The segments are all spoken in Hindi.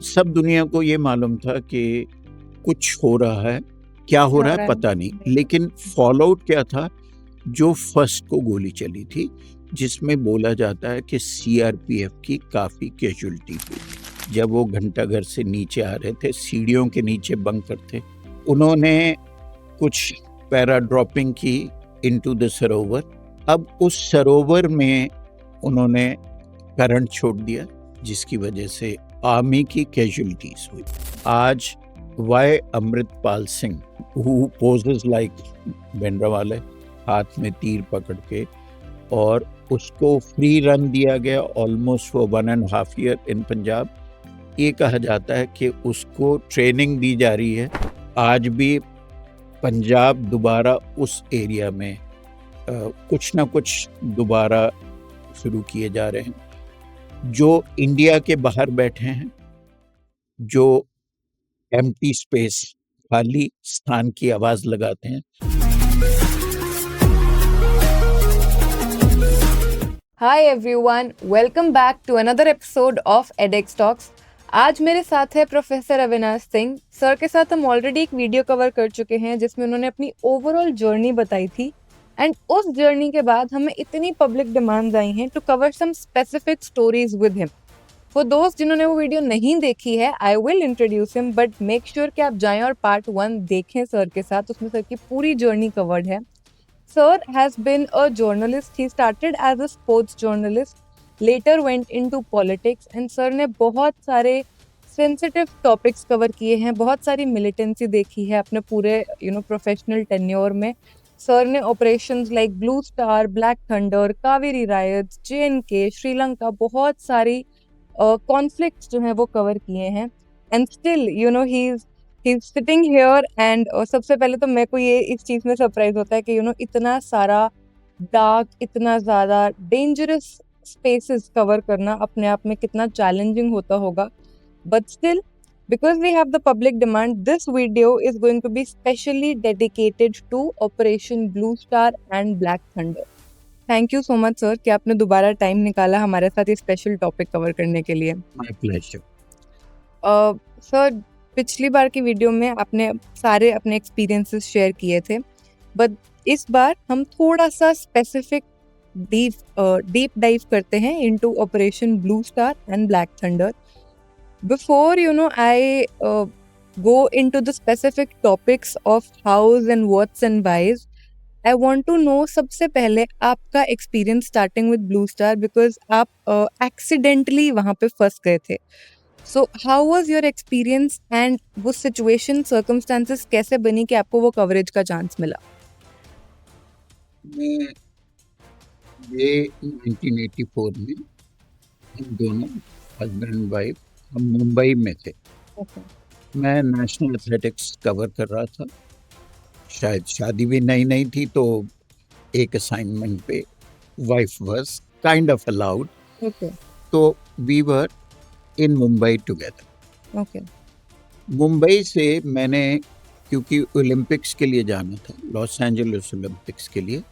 सब दुनिया को ये मालूम था कि कुछ हो रहा है, क्या हो रहा है पता नहीं, लेकिन फॉलोआउट क्या था? जो फर्स्ट को गोली चली थी, जिसमें बोला जाता है कि सीआरपीएफ की काफ़ी कैजुअल्टी हुई। जब वो घंटाघर से नीचे आ रहे थे, सीढ़ियों के नीचे बंकर थे, उन्होंने कुछ पैरा ड्रॉपिंग की इनटू द सरोवर। अब उस सरोवर में उन्होंने करंट छोड़ दिया, जिसकी वजह से आर्मी की कैजुअल्टीज हुई। आज why Amritpal Singh, who poses like Bhindranwale, हाथ में तीर पकड़ के, और उसको फ्री रन दिया गया almost for 1.5 year in Punjab. ये कहा जाता है कि उसको ट्रेनिंग दी जा रही है। आज भी पंजाब दोबारा उस एरिया में कुछ ना कुछ दोबारा शुरू किए जा रहे हैं। जो इंडिया के बाहर बैठे हैं, जो एम्प्टी स्पेस, खाली स्थान की आवाज लगाते हैं। Hi everyone, welcome back to another episode of edX Talks। आज मेरे साथ है प्रोफेसर अविनाश सिंह सर। के साथ हम ऑलरेडी एक वीडियो कवर कर चुके हैं जिसमें उन्होंने अपनी ओवरऑल जर्नी बताई थी, एंड उस जर्नी के बाद हमें इतनी पब्लिक डिमांड्स आई हैं to cover some specific stories with him. For दोस्त जिन्होंने वो वीडियो नहीं देखी है, I will introduce him, but make sure कि आप जाएं और पार्ट 1 देखें सर के साथ। उसमें सर की पूरी जर्नी कवर्ड है। Sir has been a journalist. He started as a sports journalist, later went into politics, and sir ने बहुत सारे sensitive topics cover किए हैं, बहुत सारी militancy देखी है अपने पूरे professional tenure में। सर ने operations like Blue Star, Black Thunder, Kaveri riots, JNK, Sri Lanka, बहुत सारी conflicts जो हैं वो cover किए हैं, and still he's sitting here and सबसे पहले तो मेरे को ये इस चीज़ में सरप्राइज होता है कि इतना सारा डार्क, इतना ज़्यादा डेंजरस स्पेसेस कवर करना अपने आप में कितना चैलेंजिंग होता होगा। But still, because we have the public demand, this video is going to be specially dedicated to Operation Blue Star and Black Thunder। Thank you so much sir कि आपने दोबारा टाइम निकाला हमारे साथ ये स्पेशल टॉपिक कवर करने के लिए। My pleasure. सर, पिछली बार की वीडियो में आपने सारे अपने एक्सपीरियंसेस शेयर किए थे, बट इस बार हम थोड़ा सा स्पेसिफिक डीप डाइव करते हैं into Operation Blue Star and Black Thunder. Before I go into the specific topics of hows and whats and whys, I want to know सबसे पहले आपका experience starting with Blue Star, because आप एक्सीडेंटली वहाँ पे फंस गए थे। So how was your experience and वो situation circumstances कैसे बनी कि आपको वो कवरेज का चांस मिला? मैं ये 1984 में हम दोनों हस्बैंड एंड वाइफ हम मुंबई में थे। मैं नेशनल एथलेटिक्स कवर कर रहा था। शायद शादी भी नई थी, तो एक असाइनमेंट पे wife was kind of allowed. तो we were in Mumbai together. Mumbai से मैंने, क्योंकि ओलंपिक्स के लिए जाना था, लॉस एंजलिस ओलंपिक्स के लिए,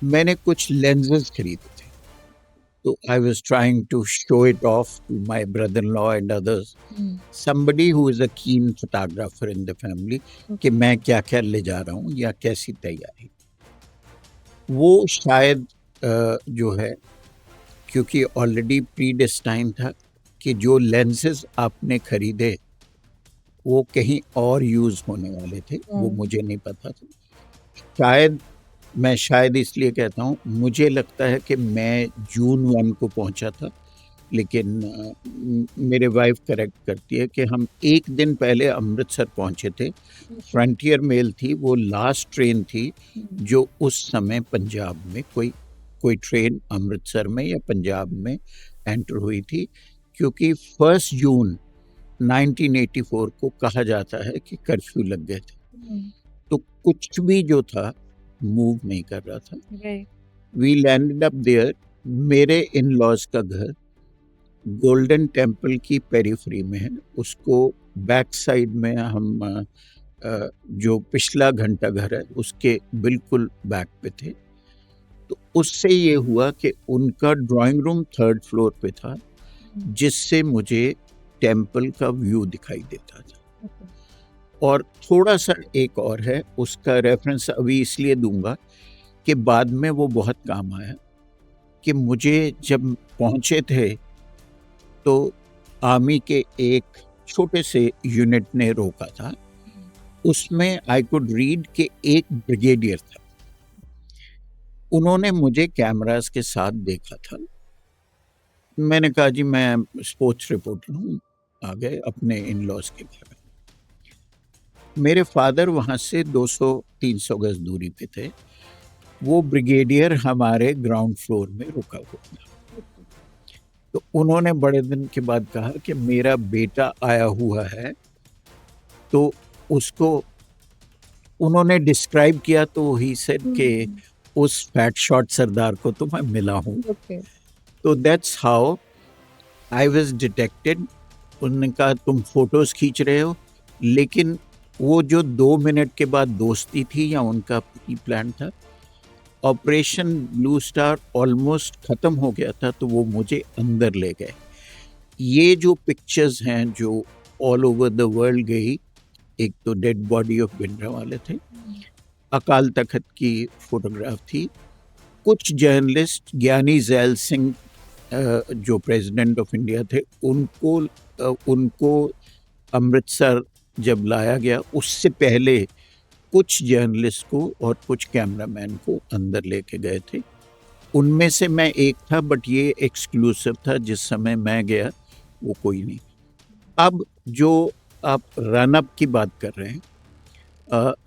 मैंने कुछ लेंसेज खरीदे थे। तो I was trying to show it off to my brother in law and others, somebody who is a keen photographer in the family, कि मैं क्या क्या ले जा रहा हूँ या कैसी तैयारी। वो शायद जो है, क्योंकि ऑलरेडी प्रीडेस्टाइन था कि जो लेंसेज आपने खरीदे वो कहीं और यूज होने वाले थे, वो मुझे नहीं पता था। शायद इसलिए कहता हूँ, मुझे लगता है कि मैं जून 1 को पहुंचा था, लेकिन मेरे वाइफ करेक्ट करती है कि हम एक दिन पहले अमृतसर पहुंचे थे। फ्रंटियर मेल थी, वो लास्ट ट्रेन थी जो उस समय पंजाब में कोई ट्रेन अमृतसर में या पंजाब में एंटर हुई थी, क्योंकि 1 जून 1984 को कहा जाता है कि कर्फ्यू लग गए थे। तो कुछ भी जो था मूव नहीं कर रहा था। We landed up there. मेरे इन लॉज का घर गोल्डन टेम्पल की पेरिफेरी में है। उसको बैक साइड में हम जो पिछला घंटा घर है उसके बिल्कुल बैक पे थे। तो उससे ये हुआ कि उनका ड्राइंग रूम 3rd फ्लोर पे था, जिससे मुझे टेम्पल का व्यू दिखाई देता था। और थोड़ा सा एक और है, उसका रेफरेंस अभी इसलिए दूंगा कि बाद में वो बहुत काम आया, कि मुझे जब पहुंचे थे तो आर्मी के एक छोटे से यूनिट ने रोका था। उसमें आई कुड रीड कि एक ब्रिगेडियर था। उन्होंने मुझे कैमरास के साथ देखा था। मैंने कहा जी मैं स्पोर्ट्स रिपोर्टर हूँ, आ गए अपने इन लॉज के घर। मेरे फादर वहाँ से 200-300 गज दूरी पे थे। वो ब्रिगेडियर हमारे ग्राउंड फ्लोर में रुका हुआ था। तो उन्होंने बड़े दिन के बाद कहा कि मेरा बेटा आया हुआ है, तो उसको उन्होंने डिस्क्राइब किया, तो ही सेड कि उस फैट शॉट सरदार को तो मैं मिला हूँ। तो that's how I was detected. उन्होंने कहा तुम फोटोज खींच रहे हो, लेकिन वो जो 2 मिनट के बाद दोस्ती थी या उनका प्री प्लान था, ऑपरेशन ब्लू स्टार ऑलमोस्ट खत्म हो गया था, तो वो मुझे अंदर ले गए। ये जो पिक्चर्स हैं जो ऑल ओवर द वर्ल्ड गई, एक तो डेड बॉडी ऑफ भिंडरांवाले थे, अकाल तख्त की फोटोग्राफ थी, कुछ जर्नलिस्ट ज्ञानी जैल सिंह जो प्रेसिडेंट ऑफ इंडिया थे, उनको अमृतसर जब लाया गया उससे पहले कुछ जर्नलिस्ट को और कुछ कैमरामैन को अंदर लेके गए थे। उनमें से मैं एक था, बट ये एक्सक्लूसिव था। जिस समय मैं गया वो कोई नहीं। अब जो आप रन अप की बात कर रहे हैं,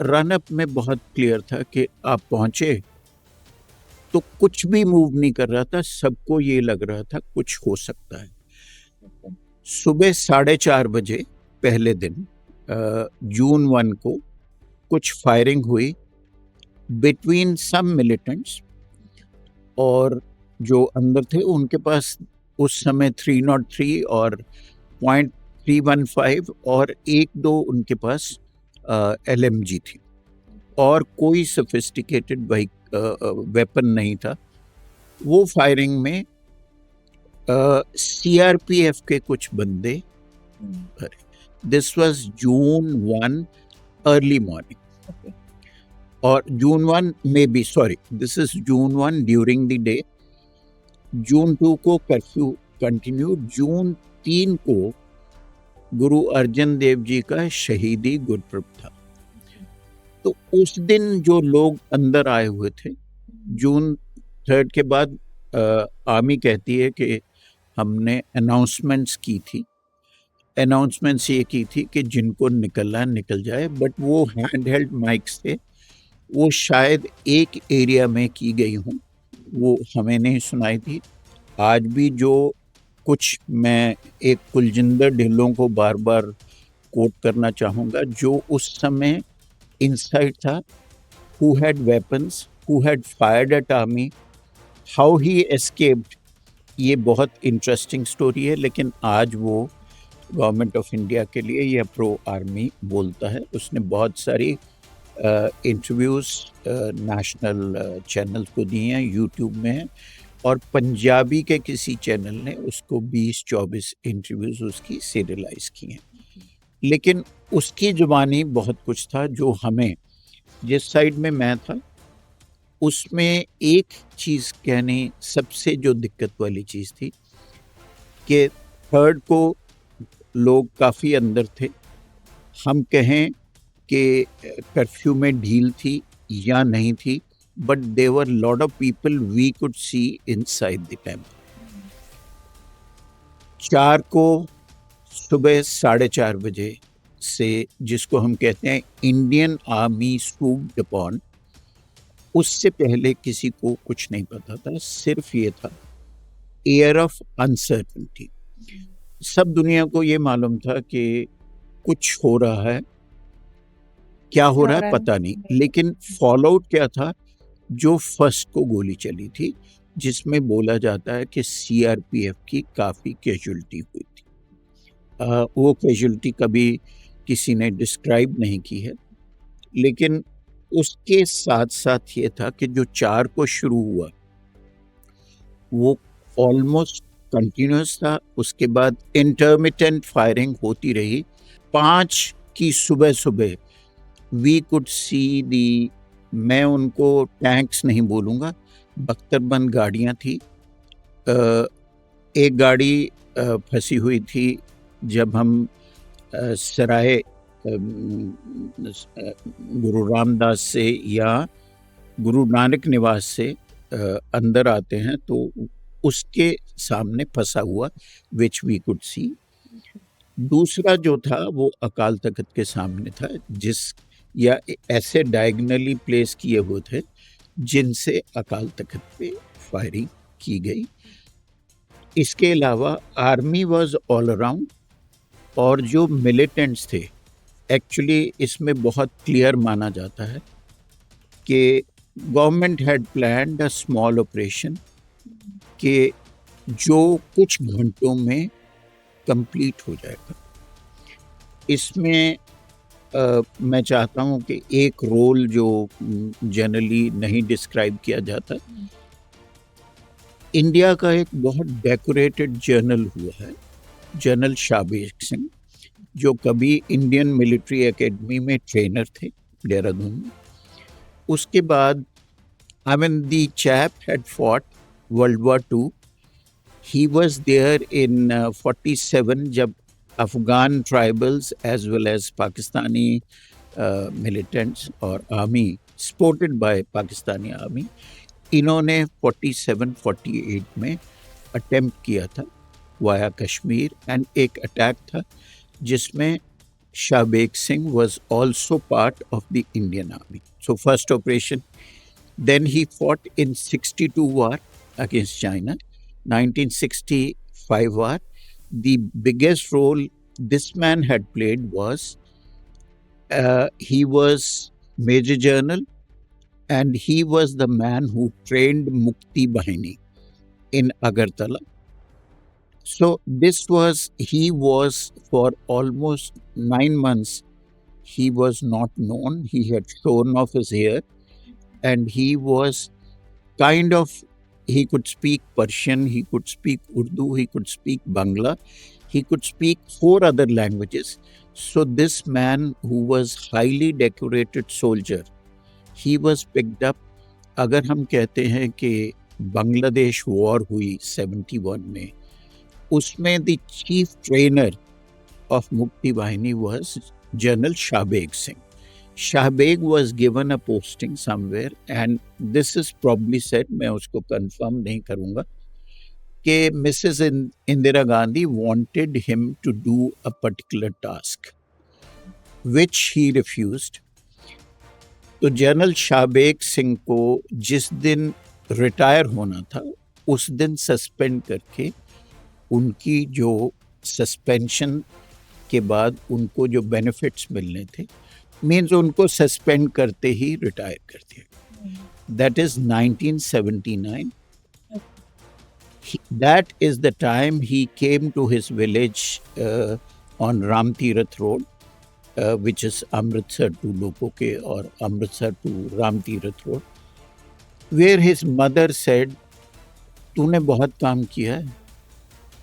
रन अप में बहुत क्लियर था कि आप पहुंचे तो कुछ भी मूव नहीं कर रहा था, सबको ये लग रहा था कुछ हो सकता है। सुबह 4:30 बजे पहले दिन जून 1 को कुछ फायरिंग हुई बिटवीन सम मिलिटेंट्स, और जो अंदर थे उनके पास उस समय 303 और .315 और 1-2 उनके पास LMG थी, और कोई सोफिस्टिकेटेड वेपन नहीं था। वो फायरिंग में CRPF के कुछ बंदे, this was June 1 early morning, और जून 1 में भी, sorry, this is June 1 during the day. June 2 को कर्फ्यू कंटिन्यू। जून 3 को गुरु अर्जन देव जी का शहीदी गुरपुरब था। तो उस दिन जो लोग अंदर आए हुए थे, जून 3 के बाद आर्मी कहती है कि हमने अनाउंसमेंट्स की थी। अनाउंसमेंट्स ये की थी कि जिनको निकलना निकल जाए, बट वो हैंड हेल्ड माइक्स थे, वो शायद एक एरिया में की गई हूँ, वो हमें नहीं सुनाई थी। आज भी जो कुछ, मैं एक कुलजिंदर ढिल्लों को बार बार कोट करना चाहूँगा, जो उस समय इनसाइड था, who had weapons, who had fired at army, how he escaped, ये बहुत इंटरेस्टिंग स्टोरी है। लेकिन आज वो गवर्नमेंट ऑफ इंडिया के लिए या प्रो आर्मी बोलता है। उसने बहुत सारी इंटरव्यूज़ नेशनल चैनल्स को दिए हैं, यूट्यूब में है, और पंजाबी के किसी चैनल ने उसको 20-24 इंटरव्यूज़ उसकी सीरियलाइज की हैं। लेकिन उसकी ज़ुबानी बहुत कुछ था जो हमें, जिस साइड में मैं था, उसमें एक चीज़ कहने, सबसे जो दिक्कत वाली चीज़ थी कि 3rd को लोग काफ़ी अंदर थे। हम कहें कि कर्फ्यू में ढील थी या नहीं थी, but there were lot of people we could see inside the temple. 4 को सुबह 4:30 बजे से, जिसको हम कहते हैं इंडियन आर्मी स्वूप्ड अपॉन, उससे पहले किसी को कुछ नहीं पता था। सिर्फ ये था एयर ऑफ अनसर्टेनिटी। सब दुनिया को ये मालूम था कि कुछ हो रहा है, क्या हो रहा है पता नहीं, लेकिन फॉलोआउट क्या था, जो फर्स्ट को गोली चली थी, जिसमें बोला जाता है कि CRPF की काफ़ी कैजुअल्टी हुई थी। वो कैजुअल्टी कभी किसी ने डिस्क्राइब नहीं की है, लेकिन उसके साथ साथ ये था कि जो 4 को शुरू हुआ, वो ऑलमोस्ट कंटिन्यूस था, उसके बाद इंटरमिटेंट फायरिंग होती रही। 5 की सुबह सुबह वी कुड सी दी, मैं उनको टैंक्स नहीं बोलूँगा, बख्तरबंद गाड़ियाँ थी। एक गाड़ी फंसी हुई थी जब हम सराय गुरु रामदास से या गुरु नानक निवास से अंदर आते हैं तो उसके सामने फंसा हुआ, विच वी कुड सी। दूसरा जो था वो अकाल तख्त के सामने था, जिस या ऐसे डायगनली प्लेस किए हुए थे जिनसे अकाल तख्त पे फायरिंग की गई। इसके अलावा आर्मी वाज ऑल अराउंड, और जो मिलिटेंट्स थे, एक्चुअली इसमें बहुत क्लियर माना जाता है कि government had planned a small operation कि जो कुछ घंटों में कंप्लीट हो जाएगा। इसमें मैं चाहता हूँ कि एक रोल जो जनरली नहीं डिस्क्राइब किया जाता, इंडिया का एक बहुत डेकोरेटेड जनरल हुआ है, जनरल शाहबेग सिंह, जो कभी इंडियन मिलिट्री एकेडमी में ट्रेनर थे देहरादून में। उसके बाद I mean, the chap had fought World War II. He was there in 47 जब Afghan tribals as well as Pakistani militants और army supported by Pakistani army, इन्होंने 47-48 में अटेम्प्ट किया था वाया कश्मीर, एंड एक अटैक था जिसमें Shabeg Singh was also part of the Indian Army. So first operation. Then he fought in 62 war against China, 1965 war. The biggest role this man had played was he was Major General, and he was the man who trained Mukti Bahini in Agartala. So he was for almost 9 months, he was not known. He had shorn off his hair. And he was kind of, he could speak Persian, he could speak Urdu, he could speak Bangla, he could speak 4 other languages. So this man, who was highly decorated soldier, he was picked up. अगर हम कहते हैं कि बांग्लादेश वॉर हुई 71 में, उसमें द चीफ ट्रेनर ऑफ मुक्ति वाहिनी was General Shahbeg Singh. Shahbeg was given a posting somewhere, and this is probably said, मैं उसको confirm नहीं करूँगा, कि Mrs. Indira Gandhi wanted him to do a particular task, which he refused. तो जनरल शाहबेग सिंह को जिस दिन रिटायर होना था, उस दिन सस्पेंड करके उनकी जो सस्पेंशन के बाद उनको जो बेनिफिट्स मिलने थे, मीन्स उनको सस्पेंड करते ही रिटायर कर दिया। That is 1979. That is the time he came to his village on Ram Tirath Road, which is Amritsar to Lopoke or Amritsar to Ram Tirath Road, where his mother said, तूने बहुत काम किया है,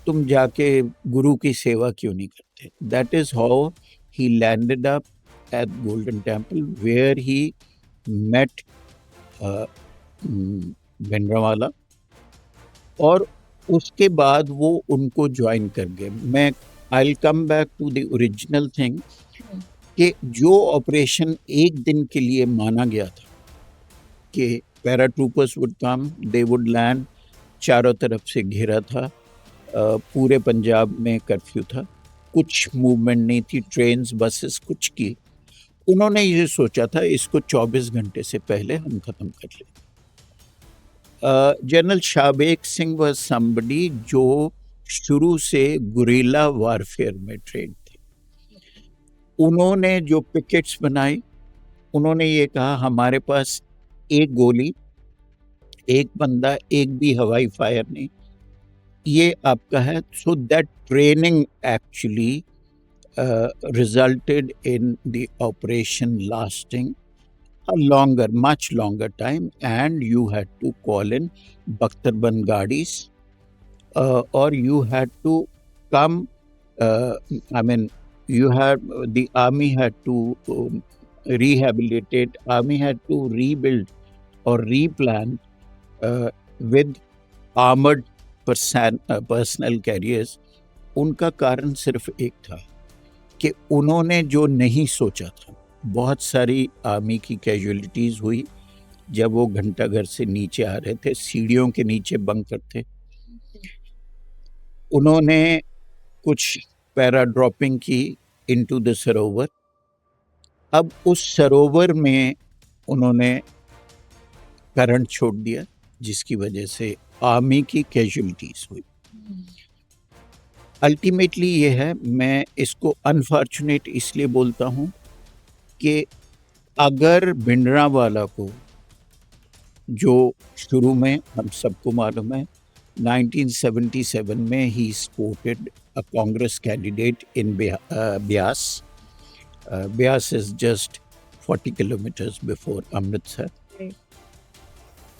तुम जाके गुरु की सेवा क्यों नहीं करते? That is how he landed up at Golden Temple, where he met Bhindranwale, और उसके बाद वो उनको ज्वाइन कर गए। मैं I'll come back to the original thing, कि जो ऑपरेशन एक दिन के लिए माना गया था कि paratroopers would come, they would land, चारों तरफ से घेरा था, पूरे पंजाब में कर्फ्यू था, कुछ मूवमेंट नहीं थी, ट्रेन्स बसेस कुछ की, उन्होंने ये सोचा था इसको 24 घंटे से पहले हम ख़त्म कर लें। General Shabeg Singh was somebody जो शुरू से गुरिल्ला वारफेयर में ट्रेन थे। उन्होंने जो पिकेट्स बनाई, उन्होंने ये कहा हमारे पास एक गोली, एक बंदा, एक भी हवाई फायर नहीं, ये आपका है। So that training actually resulted in the operation lasting a much longer time, and you had to call in Bakhtarban Gadis or you had to come, I mean, the army had to rehabilitate, army had to rebuild or replan with armored personal carriers. उनका कारण सिर्फ एक था कि उन्होंने जो नहीं सोचा था, बहुत सारी आर्मी की कैजुअलिटीज हुई जब वो घंटाघर से नीचे आ रहे थे, सीढ़ियों के नीचे बंकर थे। उन्होंने कुछ पैरा ड्रॉपिंग की इनटू द सरोवर। अब उस सरोवर में उन्होंने करंट छोड़ दिया, जिसकी वजह से आर्मी की कैजुअलिटीज हुई। अल्टीमेटली ये है, मैं इसको अनफॉर्चुनेट इसलिए बोलता हूँ कि अगर भिंडरावाला को, जो शुरू में हम सबको मालूम है 1977 में he supported a Congress candidate in Beas. Beas is just 40 kilometers before Amritsar. Right.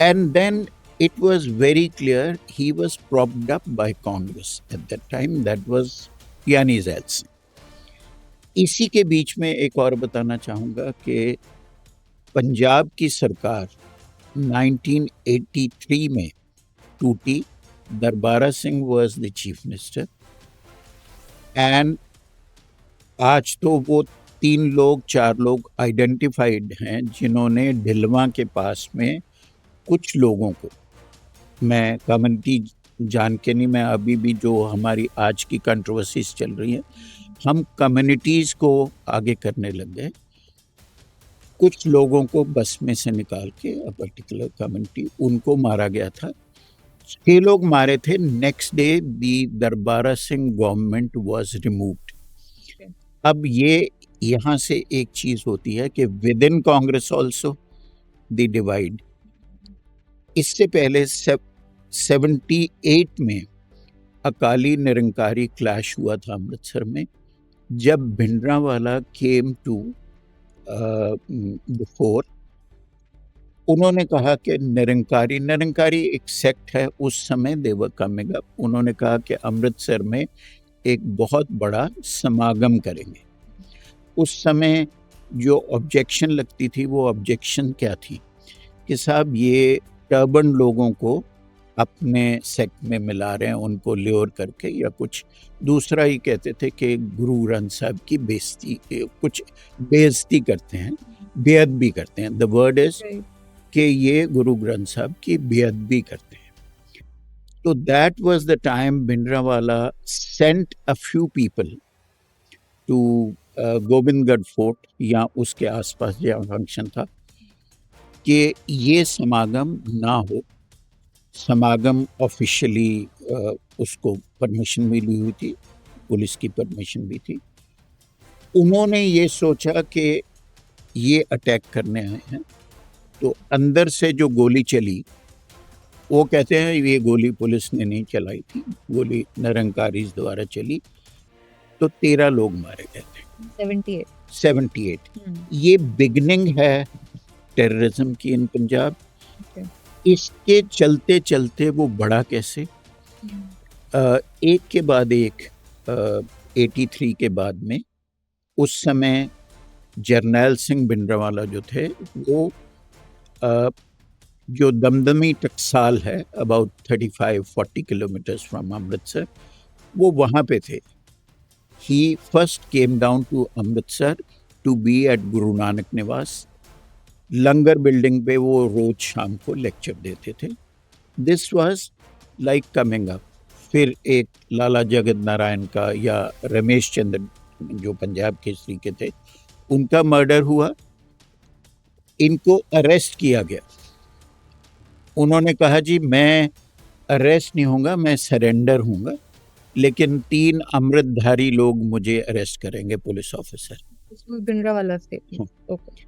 And then it was very clear he was propped up by Congress at that time. That was Yani Zaid Singh. इसी के बीच में एक और बताना चाहूँगा कि पंजाब की सरकार 1983 में टूटी। दरबारा Singh was the chief minister. And आज तो वो 3 लोग 4 लोग आइडेंटिफाइड हैं जिन्होंने ढिलवा के पास में कुछ लोगों को, मैं कम्युनिटी जान के नहीं, मैं अभी भी जो हमारी आज की कंट्रोवर्सीज चल रही हैं, हम कम्युनिटीज़ को आगे करने लग गए। कुछ लोगों को बस में से निकाल के अ पर्टिकुलर कम्युनिटी, उनको मारा गया था। 6 लोग मारे थे। Next day the Darbara Singh government was removed. अब ये यहाँ से एक चीज़ होती है कि with in Congress also the divide. इससे पहले 78 में अकाली निरंकारी क्लैश हुआ था अमृतसर में, जब Bhindranwala came to the four. उन्होंने कहा कि निरंकारी एक सेक्ट है, उस समय दे वर कमिंग अप। उन्होंने कहा कि अमृतसर में एक बहुत बड़ा समागम करेंगे। उस समय जो ऑब्जेक्शन लगती थी, वो ऑब्जेक्शन क्या थी कि साहब ये टर्बन लोगों को अपने सेक्ट में मिला रहे हैं, उनको ल्योर करके, या कुछ दूसरा ही कहते थे कि गुरु ग्रंथ साहब की बेइज्जती करते हैं, बेअद भी करते हैं। द वर्ड इज कि ये गुरु ग्रंथ साहब की बेअद भी करते हैं। तो that was the time Bhindranwala sent a few people to Govindgarh fort या उसके आसपास जहाँ फंक्शन था कि ये समागम ना हो। समागम ऑफिशियली उसको परमिशन मिली हुई थी, पुलिस की परमिशन भी थी। उन्होंने ये सोचा कि ये अटैक करने आए हैं, तो अंदर से जो गोली चली, वो कहते हैं ये गोली पुलिस ने नहीं चलाई थी, गोली निरंकारीज द्वारा चली, तो 13 लोग मारे गए थे। 78 ये बिगनिंग है टेररिज्म की इन पंजाब। इसके चलते चलते वो बढ़ा कैसे, एक के बाद एक 83 के बाद में, उस समय जरनैल सिंह भिंडरावाला जो थे, वो जो दमदमी टकसाल है अबाउट 35-40 किलोमीटर्स फ्रॉम अमृतसर, वो वहाँ पे थे। He first came down to Amritsar to be at Guru Nanak निवास। लंगर बिल्डिंग पे वो रोज शाम को लेक्चर देते थे। This was like coming up. फिर एक लाला जगत नारायण का या रमेश चंद्र जो पंजाब केसरी के थे, उनका मर्डर हुआ। इनको अरेस्ट किया गया। उन्होंने कहा जी मैं अरेस्ट नहीं होऊंगा, मैं सरेंडर होऊंगा, लेकिन 3 अमृतधारी लोग मुझे अरेस्ट करेंगे, पुलिस ऑफिसर। भिंडरावाला से। ओके।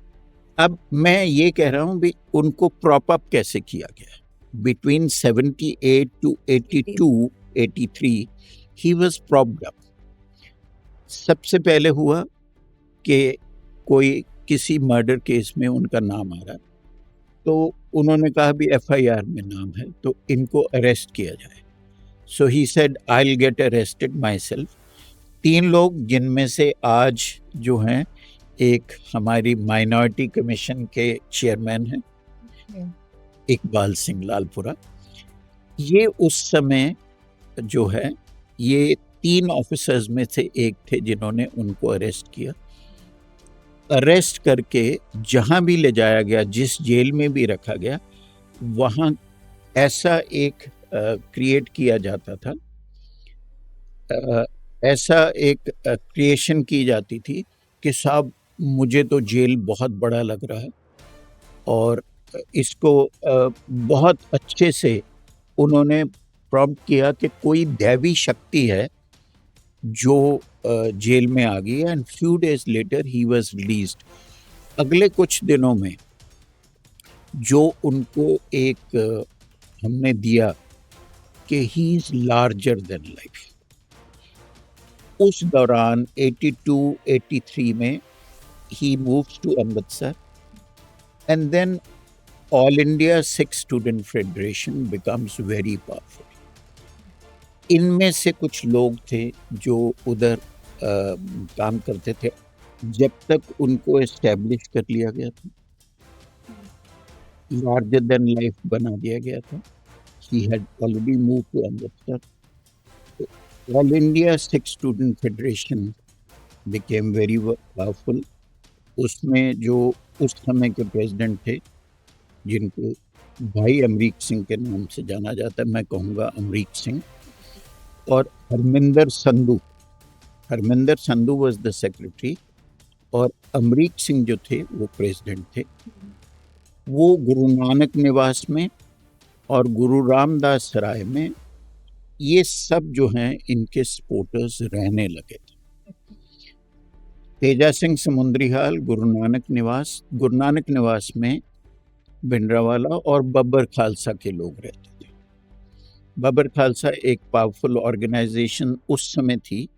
अब मैं ये कह रहा हूँ भी उनको प्रॉप अप कैसे किया गया। Between 78 to 82, 83 he was propped up. सबसे पहले हुआ कि कोई किसी मर्डर केस में उनका नाम आ रहा, तो उन्होंने कहा भी FIR में नाम है तो इनको अरेस्ट किया जाए। So he said, I'll get arrested myself. 3 लोग, जिनमें से आज जो हैं एक हमारी माइनॉरिटी कमीशन के चेयरमैन हैं इकबाल सिंह लालपुरा, ये उस समय जो है ये 3 ऑफिसर्स में से एक थे जिन्होंने उनको अरेस्ट किया। अरेस्ट करके जहां भी ले जाया गया, जिस जेल में भी रखा गया, वहां ऐसा एक क्रिएट किया जाता था, ऐसा एक क्रिएशन की जाती थी कि साहब मुझे तो जेल बहुत बड़ा लग रहा है, और इसको बहुत अच्छे से उन्होंने प्रॉम्प्ट किया कि कोई दैवी शक्ति है जो जेल में आ गई है। And few days later he was released. अगले कुछ दिनों में जो उनको एक हमने दिया कि he is larger than life, उस दौरान 82-83 में he moves to Amritsar, and then All India Sikh Student Federation becomes very powerful. इनमें से कुछ लोग थे जो उधर काम करते थे जब तक उनको एस्टैब्लिश कर लिया गया था, लार्जर देन लाइफ बना दिया गया था। He had already moved to Amritsar. All India Sikh Student Federation became very powerful. उसमें जो उस समय के प्रेसिडेंट थे, जिनको भाई अमरीक सिंह के नाम से जाना जाता है, मैं कहूँगा अमरीक सिंह, और Harminder Sandhu was the secretary, और अमरीक सिंह जो थे वो प्रेसिडेंट थे। वो गुरु नानक निवास में और गुरु रामदास सराय में ये सब जो हैं इनके सपोर्टर्स रहने लगे थे। तेजा सिंह समुंदरीहाल गुरु नानक निवास में भिंडरावाला और बब्बर खालसा के लोग रहते थे। बब्बर खालसा एक पावरफुल ऑर्गेनाइजेशन उस समय थी,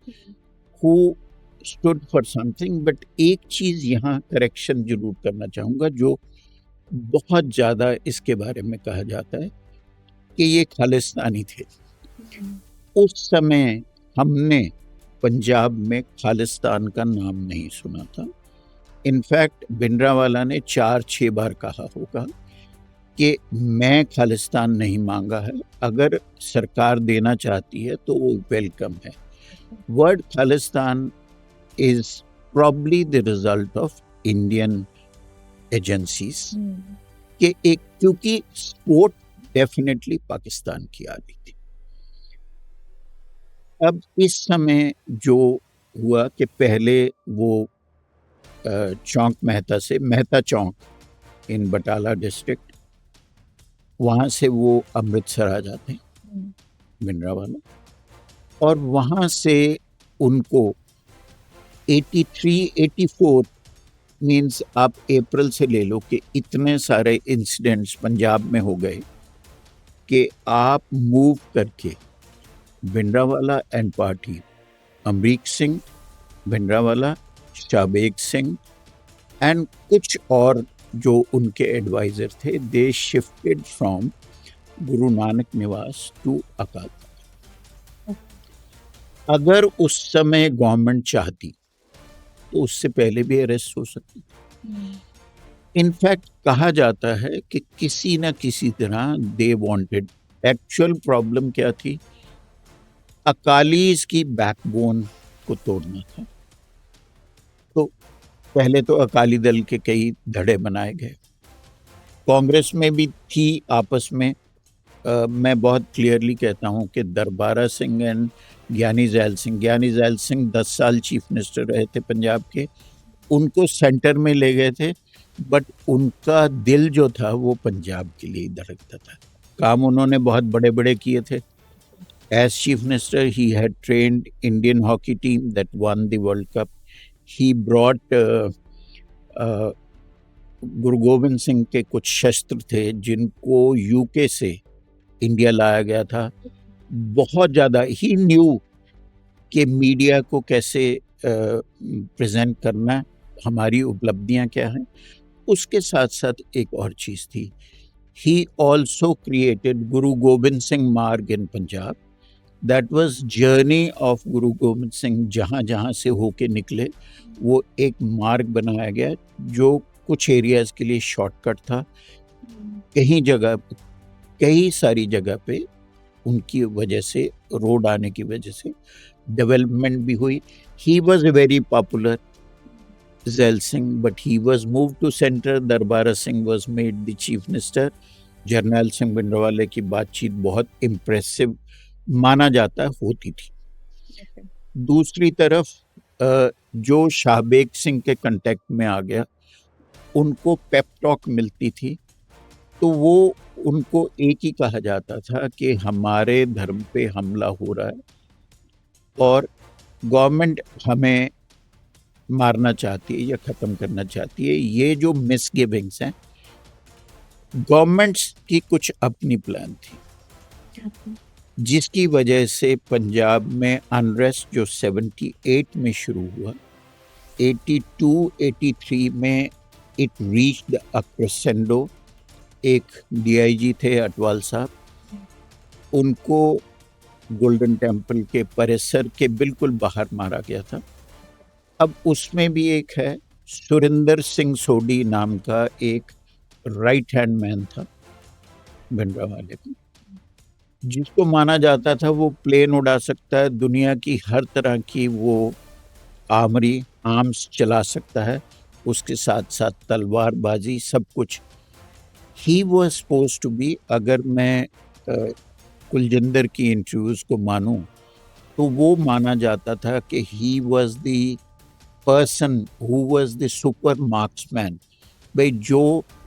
who stood for something. But एक चीज़ यहाँ करेक्शन जरूर करना चाहूँगा, जो बहुत ज़्यादा इसके बारे में कहा जाता है कि ये खालिस्तानी थे। उस समय हमने पंजाब में खालिस्तान का नाम नहीं सुना था। इनफैक्ट भिंडरावाला ने 4-6 बार कहा होगा कि मैं खालिस्तान नहीं मांगा है, अगर सरकार देना चाहती है तो वो वेलकम है। Word Khalistan is probably the result of Indian agencies के एक, क्योंकि सपोर्ट डेफिनेटली पाकिस्तान की आ रही थी। अब इस समय जो हुआ कि पहले वो चौक मेहता से, मेहता चौक इन बटाला डिस्ट्रिक्ट, वहाँ से वो अमृतसर आ जाते हैं भिंडरावाला, और वहाँ से उनको 83-84 मीन्स आप अप्रैल से ले लो कि इतने सारे इंसिडेंट्स पंजाब में हो गए कि आप मूव करके Bhindranwale and party, Amrik Singh, Bhindranwale, Shabeg Singh and कुछ और जो उनके एडवाइजर थे, they shifted from Guru Nanak निवास टू अकाल तख्त। अगर उस समय गवर्नमेंट चाहती तो उससे पहले भी अरेस्ट हो सकती थी। इनफैक्ट कहा जाता है कि किसी न किसी तरह दे वांटेड, एक्चुअल प्रॉब्लम क्या थी, अकालीज की बैकबोन को तोड़ना था। तो पहले तो अकाली दल के कई धड़े बनाए गए, कांग्रेस में भी थी आपस में। मैं बहुत क्लियरली कहता हूँ कि दरबारा सिंह एंड ज्ञानी जैल सिंह 10 साल चीफ मिनिस्टर रहे थे पंजाब के, उनको सेंटर में ले गए थे, बट उनका दिल जो था वो पंजाब के लिए धड़कता था। काम उन्होंने बहुत बड़े बड़े किए थे। As Chief Minister, he had trained Indian hockey team that won the World Cup. He brought गुरु गोविंद सिंह के कुछ शस्त्र थे जिनको यूके से इंडिया लाया गया था। बहुत ज़्यादा ही न्यू कि मीडिया को कैसे प्रेजेंट करना है, हमारी उपलब्धियां क्या हैं। उसके साथ साथ एक और चीज़ थी, he also created गुरु गोविंद सिंह मार्ग in Punjab, that was journey of गुरु गोविंद सिंह। जहाँ जहाँ से होके निकले वो एक मार्ग बनाया गया जो कुछ एरियाज के लिए शॉर्टकट था। कई सारी जगह पे उनकी वजह से, रोड आने की वजह से डेवलपमेंट भी हुई। He was very popular, Zail Singh, but he was move to centre. Darbara Singh was made the chief minister. Jarnail Singh Bhindranwale की बातचीत बहुत इम्प्रेसिव माना जाता होती थी। दूसरी तरफ जो शाहबेग सिंह के कांटेक्ट में आ गया, उनको पेप टॉक मिलती थी, तो वो उनको एक ही कहा जाता था कि हमारे धर्म पे हमला हो रहा है और गवर्नमेंट हमें मारना चाहती है या ख़त्म करना चाहती है। ये जो मिसगिविंग्स हैं, गवर्नमेंट्स की कुछ अपनी प्लान थी, जिसकी वजह से पंजाब में अनरेस्ट जो 78 में शुरू हुआ, 82-83 में इट रीच्ड अ क्रेसेंडो। एक डीआईजी थे अटवाल साहब, उनको गोल्डन टेम्पल के परिसर के बिल्कुल बाहर मारा गया था। अब उसमें भी एक है, सुरिंदर सिंह सोडी नाम का एक राइट हैंड मैन था भिंडरावाले का, जिसको माना जाता था वो प्लेन उड़ा सकता है, दुनिया की हर तरह की वो आर्म्स चला सकता है, उसके साथ साथ तलवारबाजी, सब कुछ। He was supposed to be, अगर मैं कुलजिंदर की इंटरव्यूज को मानूं, तो वो माना जाता था कि he was the person who was the super marksman. भाई,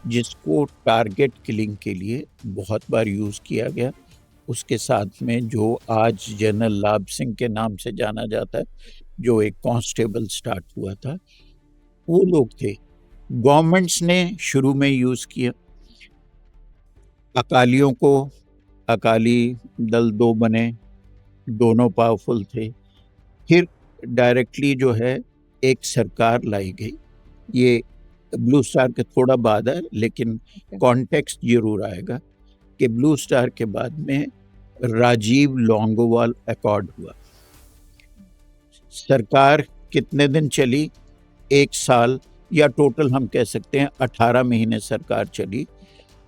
जिसको टारगेट किलिंग के लिए बहुत बार यूज़ किया गया, उसके साथ में जो आज जनरल लाभ सिंह के नाम से जाना जाता है, जो एक कांस्टेबल स्टार्ट हुआ था, वो लोग थे। गवर्नमेंट्स ने शुरू में यूज़ किया अकालियों को, अकाली दल 2 बने, दोनों पावरफुल थे। फिर डायरेक्टली जो है एक सरकार लाई गई, ये ब्लू स्टार के थोड़ा बाद है, लेकिन कॉन्टेक्स्ट जरूर आएगा कि ब्लू स्टार के बाद में राजीव लॉन्गोवाल अकॉर्ड हुआ। सरकार कितने दिन चली? 1 साल, या टोटल हम कह सकते हैं 18 महीने सरकार चली।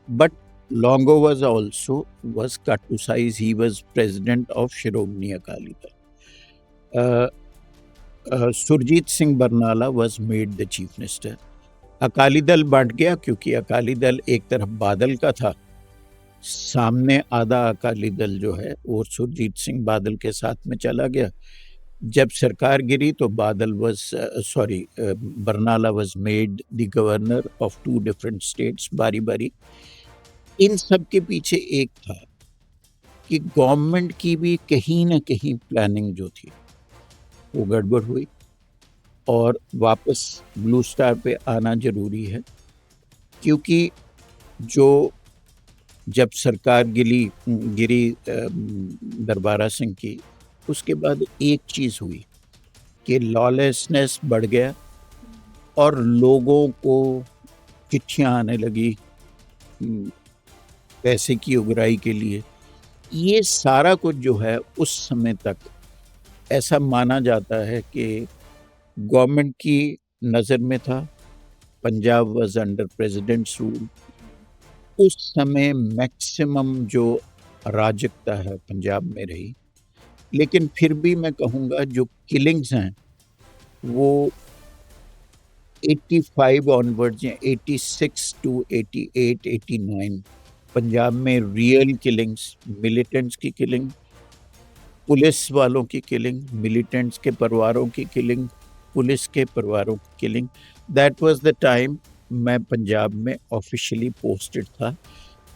But Longowas also was cut to size. He was president of Shiromani Akali Dal. Surjit Singh Barnala was made the chief minister. Akali Dal बांट गया क्योंकि अकाली दल एक तरफ बादल का था, सामने आधा अकाली दल जो है वो सुरजीत सिंह बादल के साथ में चला गया। जब सरकार गिरी तो Barnala was made the governor of 2 different states बारी बारी। इन सब के पीछे एक था कि गवर्नमेंट की भी कहीं ना कहीं प्लानिंग जो थी वो गड़बड़ हुई, और वापस ब्लू स्टार पे आना जरूरी है, क्योंकि जब सरकार गिरी दरबारा सिंह की, उसके बाद एक चीज़ हुई कि लॉलेसनेस बढ़ गया और लोगों को चिट्ठियाँ आने लगी पैसे की उगराई के लिए। ये सारा कुछ जो है उस समय तक ऐसा माना जाता है कि गवर्नमेंट की नज़र में था। Punjab was under presidents rule. उस समय मैक्सिमम जो अराजकता है पंजाब में रही, लेकिन फिर भी मैं कहूँगा जो किलिंग्स हैं वो 85 ऑनवर्ड्स या 86 टू 88, 89 पंजाब में रियल किलिंग्स, मिलिटेंट्स की किलिंग, पुलिस वालों की किलिंग, मिलिटेंट्स के परिवारों की किलिंग, पुलिस के परिवारों की killing. That was the time मैं पंजाब में ऑफिशियली पोस्टेड था,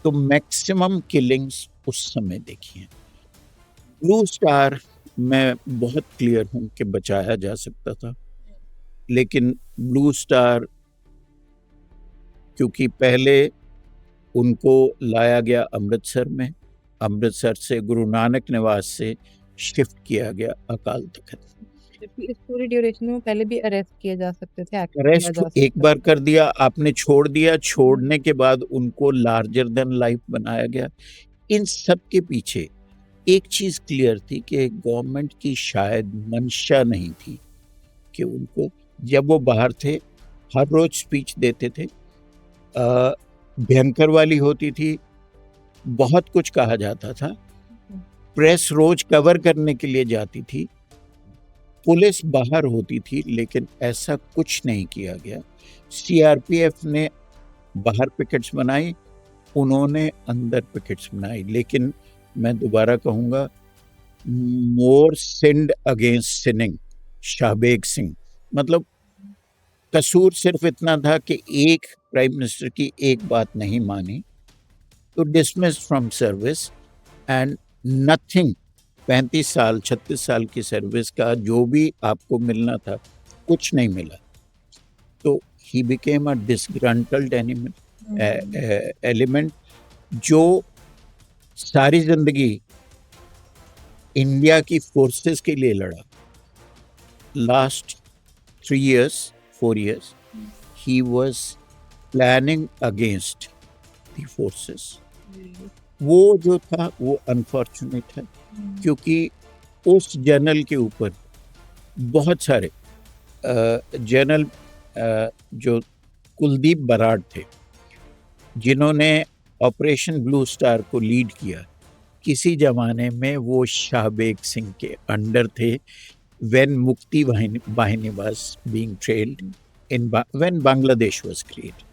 तो मैक्सिमम किलिंग्स उस समय देखी हैं। ब्लू स्टार मैं बहुत क्लियर हूँ कि बचाया जा सकता था, लेकिन ब्लू स्टार क्योंकि पहले उनको लाया गया अमृतसर में, अमृतसर से गुरु नानक निवास से शिफ्ट किया गया अकाल तख्त। इस पूरी ड्यूरेशन में पहले भी अरेस्ट किए जा सकते थे, अरेस्ट एक बार कर दिया आपने, छोड़ दिया, छोड़ने के बाद उनको लार्जर देन लाइफ बनाया गया। इन सब के पीछे एक चीज़ क्लियर थी कि गवर्नमेंट की शायद मंशा नहीं थी कि उनको, जब वो बाहर थे हर रोज स्पीच देते थे, भयंकर वाली होती थी, बहुत कुछ कहा जाता था, प्रेस रोज कवर करने के लिए जाती थी, पुलिस बाहर होती थी, लेकिन ऐसा कुछ नहीं किया गया। सीआरपीएफ ने बाहर पिकेट्स बनाई, उन्होंने अंदर पिकेट्स बनाई, लेकिन मैं दोबारा कहूँगा, मोर सिंड अगेंस्ट सिनिंग, शाहबेग सिंह। मतलब कसूर सिर्फ इतना था कि एक प्राइम मिनिस्टर की एक बात नहीं मानी तो dismissed from service and nothing. 35 साल 36 साल की सर्विस का जो भी आपको मिलना था कुछ नहीं मिला, तो he became a disgruntled element जो सारी जिंदगी इंडिया की फोर्सेस के लिए लड़ा। Last 4 years he was planning against the forces। वो जो था वो अनफॉर्चुनेट है, क्योंकि उस जनरल के ऊपर बहुत सारे जनरल जो कुलदीप बराड़ थे, जिन्होंने ऑपरेशन ब्लू स्टार को लीड किया, किसी जमाने में वो शाहबेग सिंह के अंडर थे when Mukti Bahini was being trailed in when Bangladesh was created।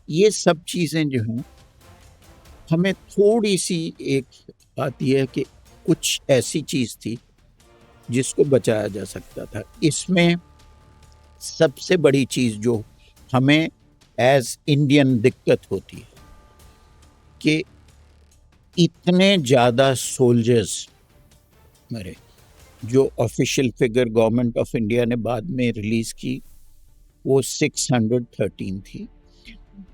ये सब चीज़ें जो हैं हमें थोड़ी सी एक आती है कि कुछ ऐसी चीज़ थी जिसको बचाया जा सकता था। इसमें सबसे बड़ी चीज़ जो हमें एज इंडियन दिक्कत होती है कि इतने ज़्यादा सोल्जर्स मरे। जो official figure government of India ने बाद में रिलीज की वो 613 थी,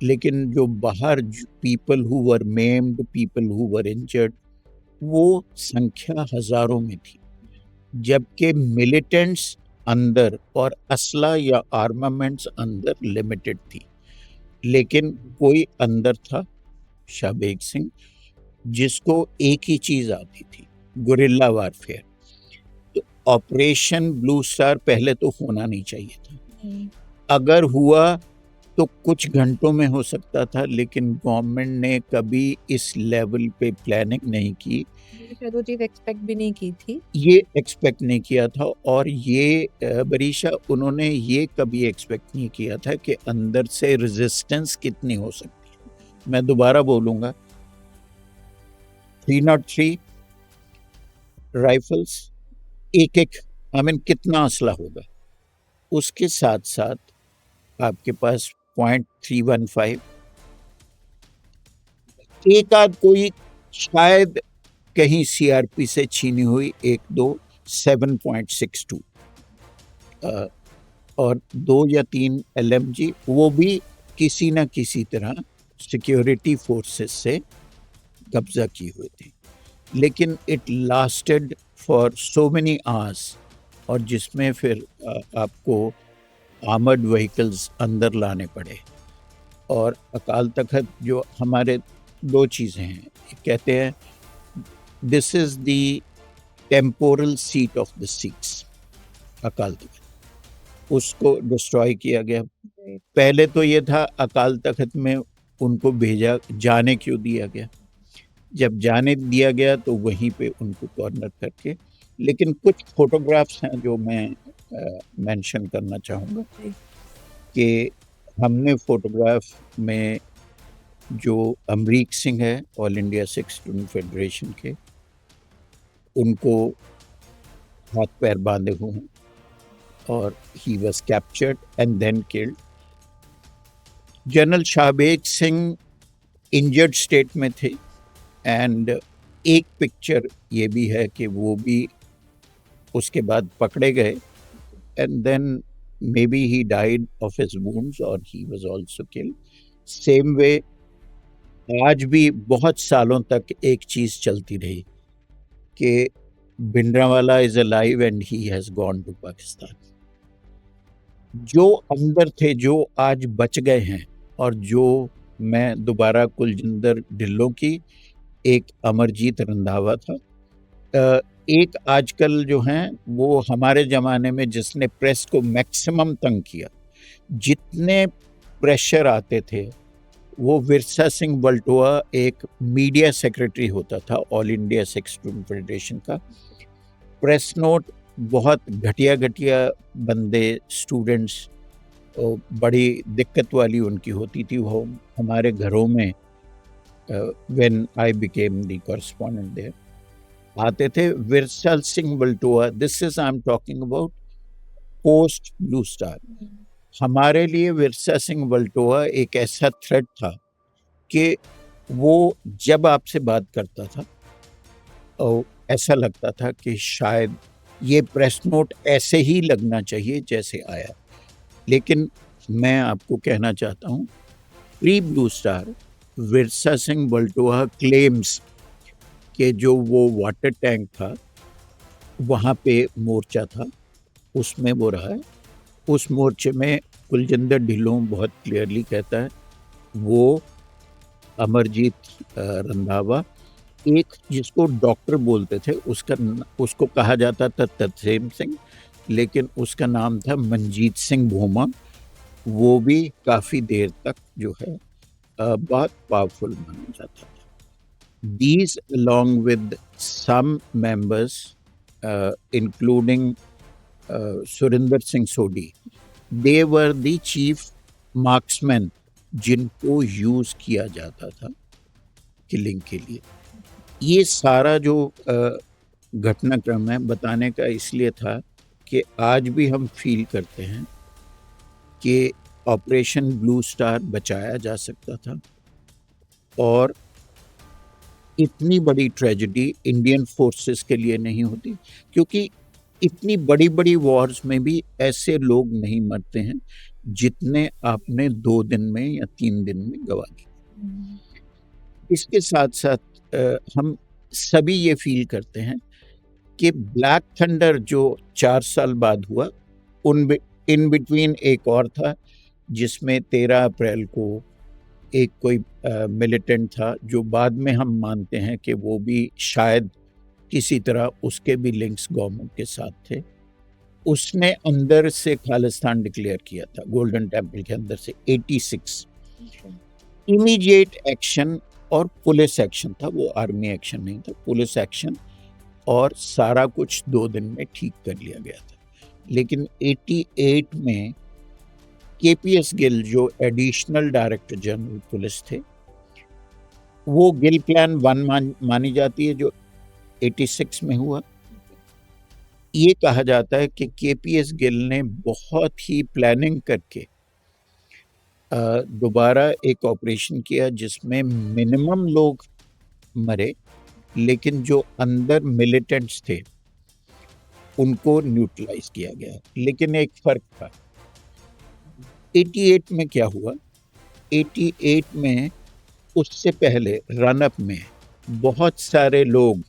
लेकिन जो बाहर people who were maimed, people who were injured, वो संख्या हजारों में थी, जबकि मिलिटेंट्स अंदर और असला या आर्मामेंट्स अंदर लिमिटेड थी। लेकिन कोई अंदर था, शाहबेग सिंह, जिसको एक ही चीज आती थी, guerrilla warfare. Operation Blue star पहले तो होना नहीं चाहिए था, अगर हुआ तो कुछ घंटों में हो सकता था, लेकिन गवर्नमेंट ने कभी इस लेवल पे प्लानिंग नहीं की, वो चीज एक्सपेक्ट भी नहीं की थी, ये एक्सपेक्ट नहीं किया था। और ये बरीशा, उन्होंने ये कभी एक्सपेक्ट नहीं किया था कि अंदर से रेजिस्टेंस कितनी हो सकती है। मैं दोबारा बोलूंगा, 303 राइफल्स, एक कितना असला होगा, उसके साथ साथ आपके पास .315, एक आध कोई शायद कहीं सीआरपी से छीनी हुई 1-2 7.62 और 2 या 3 LMG, वो भी किसी न किसी तरह सिक्योरिटी फोर्सेस से कब्जा की हुई थी, लेकिन it lasted for so many hours, और जिसमें फिर आपको आर्मर्ड व्हीकल्स अंदर लाने पड़े। और अकाल तख्त जो हमारे 2 चीज़ें हैं, कहते हैं this is the temporal seat of the Sikhs, Akal Takht, उसको डिस्ट्रॉय किया गया। पहले तो ये था अकाल तख्त में उनको भेजा, जाने क्यों दिया गया, जब जाने दिया गया तो वहीं पे उनको कॉर्नर करके। लेकिन कुछ फोटोग्राफ्स हैं जो मैं मेंशन करना चाहूँगा कि हमने फोटोग्राफ में जो अमरीक सिंह है, all India Sikh student federation के, उनको हाथ पैर बांधे हुए हैं और he was captured and then killed. General Shabeg Singh injured state में थे, एंड एक पिक्चर ये भी है कि वो भी उसके बाद पकड़े गए, and then may be he died of his wounds और he was also killed. Same way आज भी बहुत सालों तक एक चीज चलती रही कि Bhindranwala is alive and he has gone to Pakistan. जो अंदर थे, जो आज बच गए हैं, और जो मैं दोबारा कुलजिंदर ढिल्लों की, एक अमरजीत रंधावा था, एक आजकल जो हैं वो हमारे ज़माने में जिसने प्रेस को मैक्सिमम तंग किया, जितने प्रेशर आते थे, वो विरसा सिंह वल्टोआ एक मीडिया सेक्रेटरी होता था all India Sikh student federation का। प्रेस नोट बहुत घटिया बंदे स्टूडेंट्स, बड़ी दिक्कत वाली उनकी होती थी। वो हमारे घरों में when I became the correspondent there आते थे। Virsa Singh Valtoha, this is I am talking about post Blue Star. हमारे लिए विरसा सिंह वल्टोआ एक ऐसा थ्रेड था कि वो जब आपसे बात करता था और ऐसा लगता था कि शायद ये प्रेस नोट ऐसे ही लगना चाहिए जैसे आया। लेकिन मैं आपको कहना चाहता हूँ, pre Blue Star Virsa Singh Valtoha claims कि जो वो वाटर टैंक था, वहाँ पे मोर्चा था, उसमें वो रहा है। उस मोर्चे में कुलजिंदर ढिल्लों बहुत क्लियरली कहता है, वो अमरजीत रंधावा, एक जिसको डॉक्टर बोलते थे, उसको कहा जाता था तरसेम सिंह, लेकिन उसका नाम था मंजीत सिंह भोमा। वो भी काफ़ी देर तक जो है बहुत पावरफुल माना जाता था। These along with some members including Surinder Singh Sodhi, they were the chief marksmen जिनको यूज किया जाता था किलिंग के लिए। ये सारा जो घटनाक्रम है बताने का इसलिए था कि आज भी हम फील करते हैं कि ऑपरेशन ब्लू स्टार बचाया जा सकता था, और इतनी बड़ी ट्रेजेडी इंडियन फोर्सेस के लिए नहीं होती, क्योंकि इतनी बड़ी बड़ी वॉर्स में भी ऐसे लोग नहीं मरते हैं जितने आपने 2 दिन में या 3 दिन में गवा दिए। इसके साथ साथ हम सभी ये फील करते हैं कि ब्लैक थंडर जो 4 साल बाद हुआ, इन बिटवीन एक और था जिसमें 13 अप्रैल को एक कोई मिलिटेंट था जो बाद में हम मानते हैं कि वो भी शायद किसी तरह उसके भी लिंक्स गवर्नमेंट के साथ थे। उसने अंदर से खालिस्तान डिक्लेयर किया था गोल्डन टेम्पल के अंदर से 86। इमीडिएट एक्शन और पुलिस एक्शन था, वो आर्मी एक्शन नहीं था, पुलिस एक्शन, और सारा कुछ 2 दिन में ठीक कर लिया गया था। लेकिन 88 में केपीएस गिल जो एडिशनल डायरेक्टर जनरल पुलिस थे, वो गिल प्लान 1 मानी जाती है जो 86 में हुआ। ये कहा जाता है कि केपीएस गिल ने बहुत ही प्लानिंग करके दोबारा एक ऑपरेशन किया जिसमें मिनिमम लोग मरे, लेकिन जो अंदर मिलिटेंट्स थे उनको न्यूट्रलाइज किया गया। लेकिन एक फर्क था, 88 में क्या हुआ, 88 में उससे पहले रन अप में बहुत सारे लोग,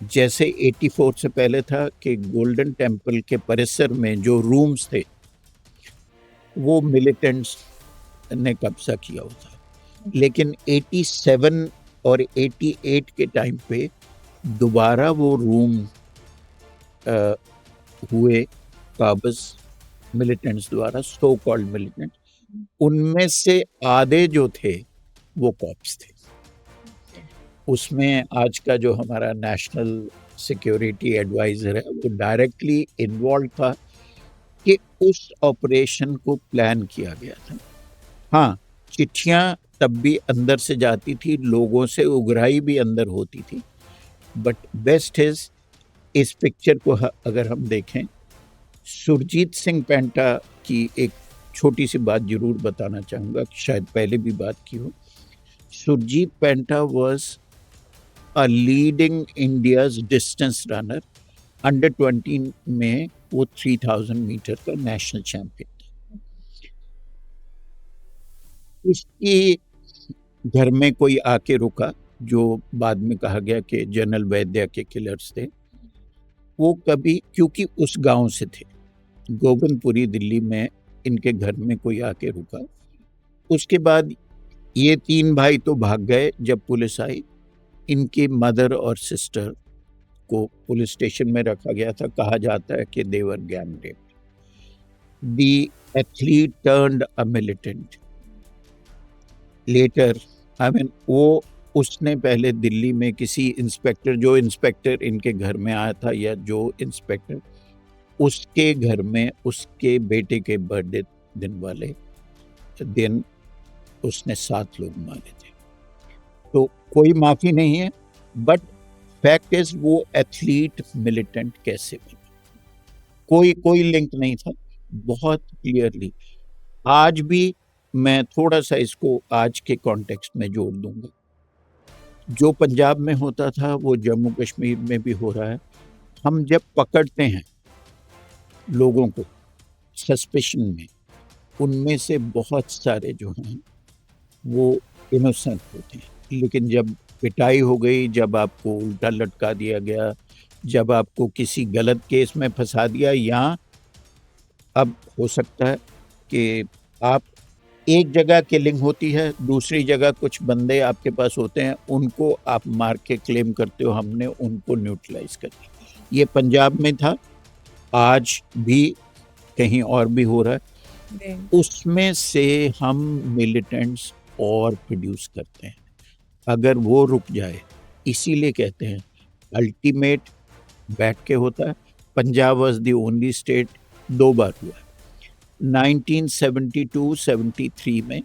जैसे 84 से पहले था कि गोल्डन टेम्पल के परिसर में जो रूम्स थे वो मिलिटेंट्स ने कब्जा किया हुआ था। लेकिन 87 और 88 के टाइम पे दोबारा वो रूम हुए काबज मिलिटेंट्स द्वारा, सो कॉल्ड मिलिटेंट। उनमें से आधे जो थे वो कॉप्स थे। उसमें आज का जो हमारा नेशनल सिक्योरिटी एडवाइजर है वो डायरेक्टली इन्वॉल्व था कि उस ऑपरेशन को प्लान किया गया था। हाँ, चिट्ठियाँ तब भी अंदर से जाती थी, लोगों से उगराही भी अंदर होती थी, बट बेस्ट इज, इस पिक्चर को अगर हम देखें, सुरजीत सिंह पेंटा की एक छोटी सी बात जरूर बताना चाहूँगा, शायद पहले भी बात की हो। Surjit Penta was a leading India's distance runner. Under 20 में वो 3000 मीटर का नेशनल चैंपियन था। इसकी घर में कोई आके रुका, जो बाद में कहा गया कि जनरल वैद्य के किलर्स थे। वो कभी, क्योंकि उस गांव से थे, गोविंदपुरी दिल्ली में इनके घर में कोई आके रुका। उसके बाद ये 3 भाई तो भाग गए जब पुलिस आई। इनकी मदर और सिस्टर को पुलिस स्टेशन में रखा गया था। कहा जाता है कि they were gang raped. The athlete turned a militant. Later, I mean, उसने पहले दिल्ली में किसी इंस्पेक्टर, जो इंस्पेक्टर इनके घर में आया था या जो इंस्पेक्टर, उसके घर में उसके बेटे के बर्थडे दिन वाले दिन उसने 7 लोग मारे थे। तो कोई माफी नहीं है, बट फैक्ट इज वो एथलीट मिलिटेंट कैसे बना, कोई लिंक नहीं था, बहुत क्लियरली। आज भी मैं थोड़ा सा इसको आज के कॉन्टेक्स्ट में जोड़ दूंगा। जो पंजाब में होता था वो जम्मू कश्मीर में भी हो रहा है। हम जब पकड़ते हैं लोगों को सस्पेशन में, उनमें से बहुत सारे जो हैं वो इनोसेंट होते हैं, लेकिन जब पिटाई हो गई, जब आपको उल्टा लटका दिया गया, जब आपको किसी गलत केस में फंसा दिया, या अब हो सकता है कि आप एक जगह किलिंग होती है, दूसरी जगह कुछ बंदे आपके पास होते हैं, उनको आप मार के क्लेम करते हो हमने उनको न्यूट्रलाइज कर दिया। ये पंजाब में था, आज भी कहीं और भी हो रहा है। उसमें से हम मिलिटेंट्स और प्रोड्यूस करते हैं। अगर वो रुक जाए, इसीलिए कहते हैं अल्टीमेट बैठ के होता है। Punjab was the only state, 2 बार हुआ है। 1972-73 में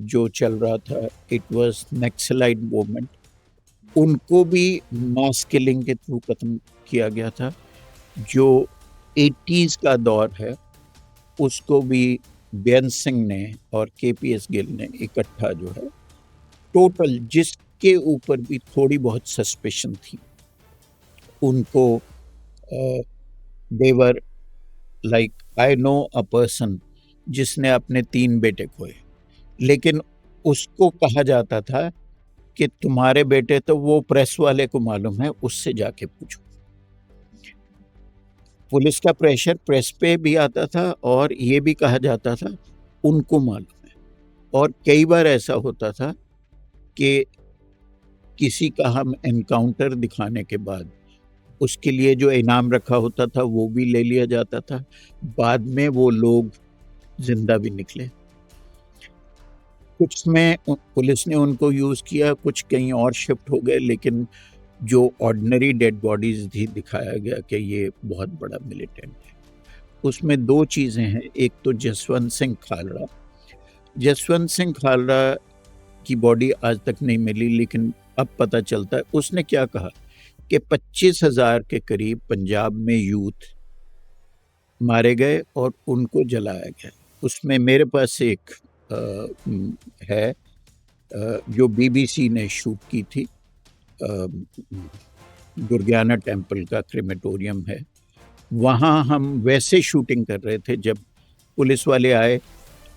जो चल रहा था, इट वाज नक्सलाइट मूवमेंट, उनको भी मास किलिंग के थ्रू खत्म किया गया था। जो 80s का दौर है, उसको भी बेअंत सिंह ने और केपीएस गिल ने इकट्ठा जो है, टोटल जिसके ऊपर भी थोड़ी बहुत सस्पेशन थी, उनको they were like I know a person जिसने अपने 3 बेटे खोए, लेकिन उसको कहा जाता था कि तुम्हारे बेटे तो वो प्रेस वाले को मालूम है, उससे जाके पूछो। पुलिस का प्रेशर प्रेस पे भी आता था और ये भी कहा जाता था उनको मालूम है। और कई बार ऐसा होता था कि किसी का हम एनकाउंटर दिखाने के बाद उसके लिए जो इनाम रखा होता था वो भी ले लिया जाता था। बाद में वो लोग जिंदा भी निकले। कुछ में पुलिस ने उनको यूज किया, कुछ कहीं और शिफ्ट हो गए, लेकिन जो ऑर्डिनरी डेड बॉडीज थी, दिखाया गया कि ये बहुत बड़ा मिलिटेंट है। उसमें 2 चीज़ें हैं। एक तो जसवंत सिंह खालड़ा, जसवंत सिंह खालड़ा की बॉडी आज तक नहीं मिली, लेकिन अब पता चलता है उसने क्या कहा कि 25,000 के करीब पंजाब में यूथ मारे गए और उनको जलाया गया। उसमें मेरे पास एक है जो बीबीसी ने शूट की थी, दुर्गियाना टेम्पल का क्रेमेटोरियम है, वहाँ हम वैसे शूटिंग कर रहे थे जब पुलिस वाले आए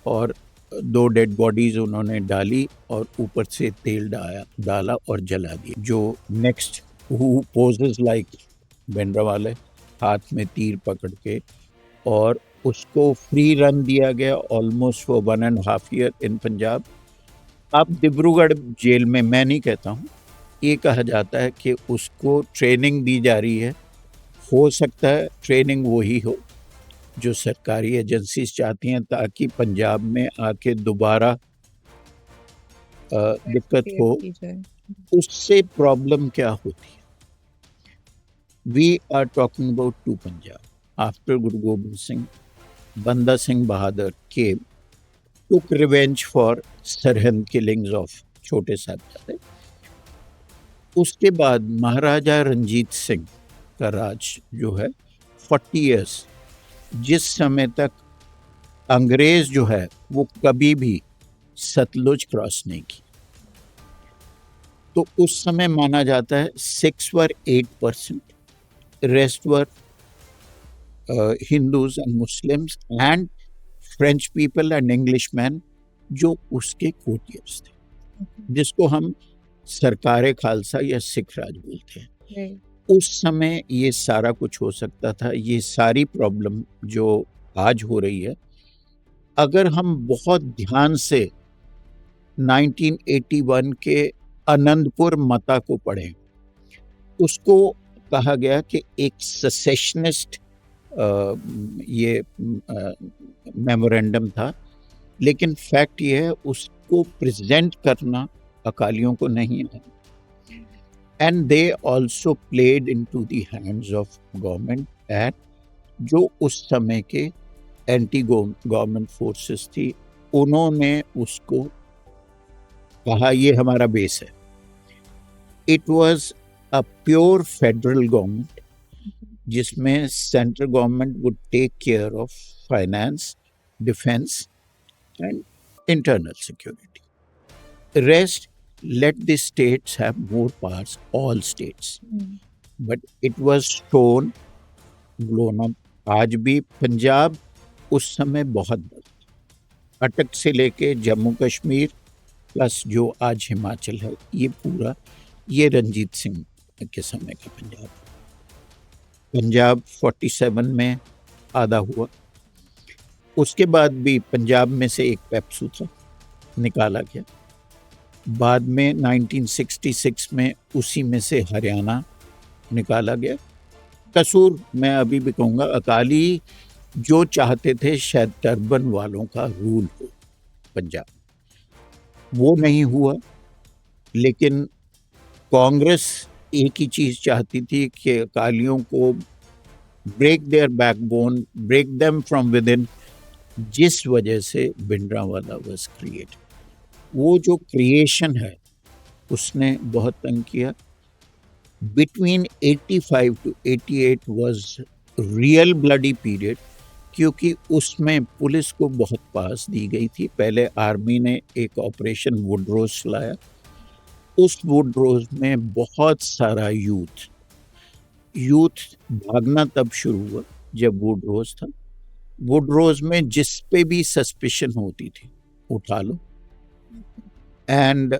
और 2 डेड बॉडीज उन्होंने डाली और ऊपर से तेल डाला और जला दिया। जो next who poses like Bhindranwale, हाथ में तीर पकड़ के, और उसको फ्री रन दिया गया almost for 1.5 year in Punjab. अब डिब्रूगढ़ जेल में, मैं नहीं कहता हूँ, ये कहा जाता है कि उसको ट्रेनिंग दी जा रही है। हो सकता है ट्रेनिंग वही हो जो सरकारी एजेंसीज चाहती हैं, ताकि पंजाब में आके दोबारा दिक्कत हो। उससे प्रॉब्लम क्या होती है? We are talking about 2 Punjab. After Guru Gobind Singh, बंदा Singh Bahadur came, took revenge for Sirhind killings of छोटे साहबजादे। उसके बाद महाराजा रंजीत सिंह का राज जो है 40 इयर्स, जिस समय तक अंग्रेज जो है वो कभी भी सतलुज क्रॉस नहीं की, तो उस समय माना जाता है 6 वर 8%, rest were Hindus and Muslims and French people and Englishman जो उसके कोटियर्स थे, जिसको हम सरकारे खालसा या सिख राज बोलते हैं। उस समय ये सारा कुछ हो सकता था। ये सारी प्रॉब्लम जो आज हो रही है, अगर हम बहुत ध्यान से 1981 के आनंदपुर मता को पढ़ें, उसको कहा गया कि एक सेसेशनिस्ट ये मेमोरेंडम था, लेकिन फैक्ट ये है उसको प्रेजेंट करना अकालियों को नहीं है। And they also played into the hands of government and जो उस समय के एंटी गवर्नमेंट फोर्सेस थी, उन्होंने उसको कहा ये हमारा बेस है। It was a pure federal government जिसमें central government would take care of finance, defence and internal security. Rest let the states have more powers, all states. But it was shown, blown up. आज भी पंजाब उस समय बहुत बड़ा, अटक से लेके जम्मू कश्मीर प्लस जो आज हिमाचल है, ये पूरा ये रंजीत सिंह के समय का पंजाब। पंजाब 47 में आधा हुआ। उसके बाद भी पंजाब में से एक पेप्सू था, निकाला गया। बाद में 1966 में उसी में से हरियाणा निकाला गया। कसूर मैं अभी भी कहूँगा अकाली जो चाहते थे शायद टर्बन वालों का रूल हो पंजाब, वो नहीं हुआ। लेकिन कांग्रेस एक ही चीज़ चाहती थी कि अकालियों को break their backbone, break them from within, जिस वजह से भिंडरांवाला वाज क्रिएटेड। वो जो क्रिएशन है उसने बहुत तंग किया। Between 85 to 88 was real bloody period, क्योंकि उसमें पुलिस को बहुत पास दी गई थी। पहले आर्मी ने एक ऑपरेशन वुडरोज चलाया। उस वुडरोज में बहुत सारा यूथ भागना तब शुरू हुआ जब वुडरोज था। वुडरोज में जिस पे भी सस्पिशन होती थी उठा लो, and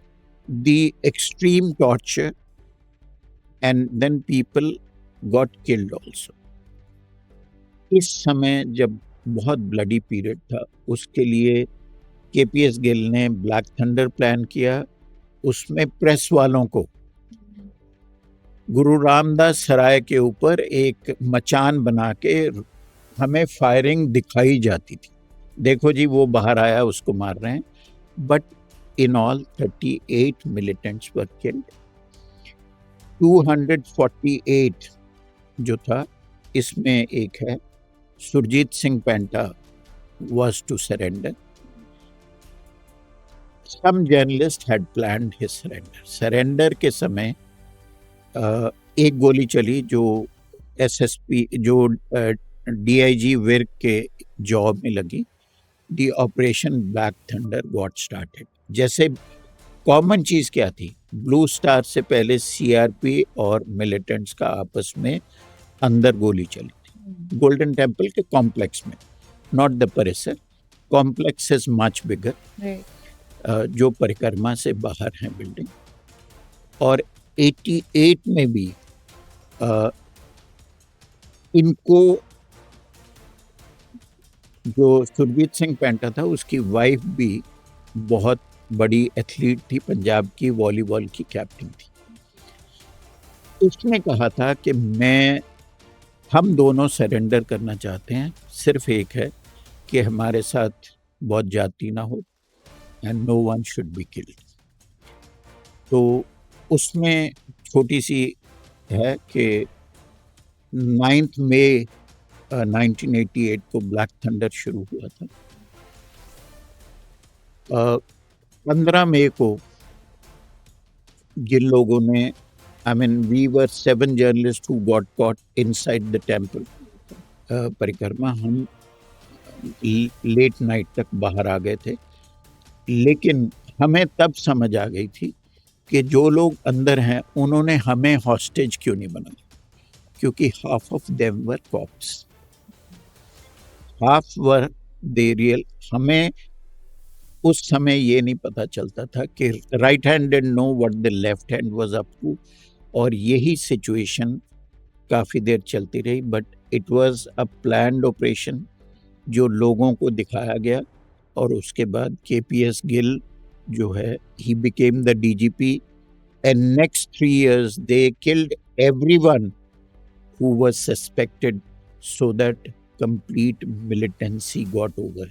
the extreme torture, and then people got killed also. इस समय जब बहुत ब्लडी पीरियड था, उसके लिए केपीएस गिल ने ब्लैक थंडर प्लान किया। उसमें प्रेस वालों को गुरु रामदास सराय के ऊपर एक मचान बना के हमें फायरिंग दिखाई जाती थी, देखो जी वो बाहर आया उसको मार रहे हैं। But in all 38 militants were killed. 248 जो था, इसमें एक है सुरजीत सिंह पेंटा was to surrender. Some journalists had planned his surrender. Surrender के समय एक गोली चली जो एसएसपी जो डीआईजी विर्क के जॉब में लगी। The operation Black Thunder got started. जैसे कॉमन चीज क्या थी, ब्लू स्टार से पहले सीआरपी और मिलिटेंट्स का आपस में अंदर गोली चली थी गोल्डन टेम्पल के कॉम्प्लेक्स में, नॉट द परिसर। कॉम्प्लेक्स इज मच बिगर, जो परिक्रमा से बाहर है बिल्डिंग। और 88 में भी इनको जो सुरजीत सिंह पेंटा था, उसकी वाइफ भी बहुत बड़ी एथलीट थी, पंजाब की वॉलीबॉल की कैप्टन थी। उसने कहा था कि हम दोनों सरेंडर करना चाहते हैं, सिर्फ एक है कि हमारे साथ बहुत जाति ना हो and no one should be killed. तो उसमें छोटी सी है कि 9 मई 1988 को ब्लैक थंडर शुरू हुआ था। 15 मई को जिन लोगों ने, we were 7 journalists who got caught inside the temple परिक्रमा, हम लेट नाइट तक बाहर आ गए थे। लेकिन हमें तब समझ आ गई थी कि जो लोग अंदर हैं उन्होंने हमें हॉस्टेज क्यों नहीं बनाया, क्योंकि half of them were cops, half were they real। हमें उस समय ये नहीं पता चलता था कि right hand didn't know what the left hand was up to, और यही सिचुएशन काफ़ी देर चलती रही। But it was a planned operation जो लोगों को दिखाया गया। और उसके बाद केपीएस गिल जो है, he became the DGP, and next 3 years they killed everyone who was suspected, so that complete militancy got over.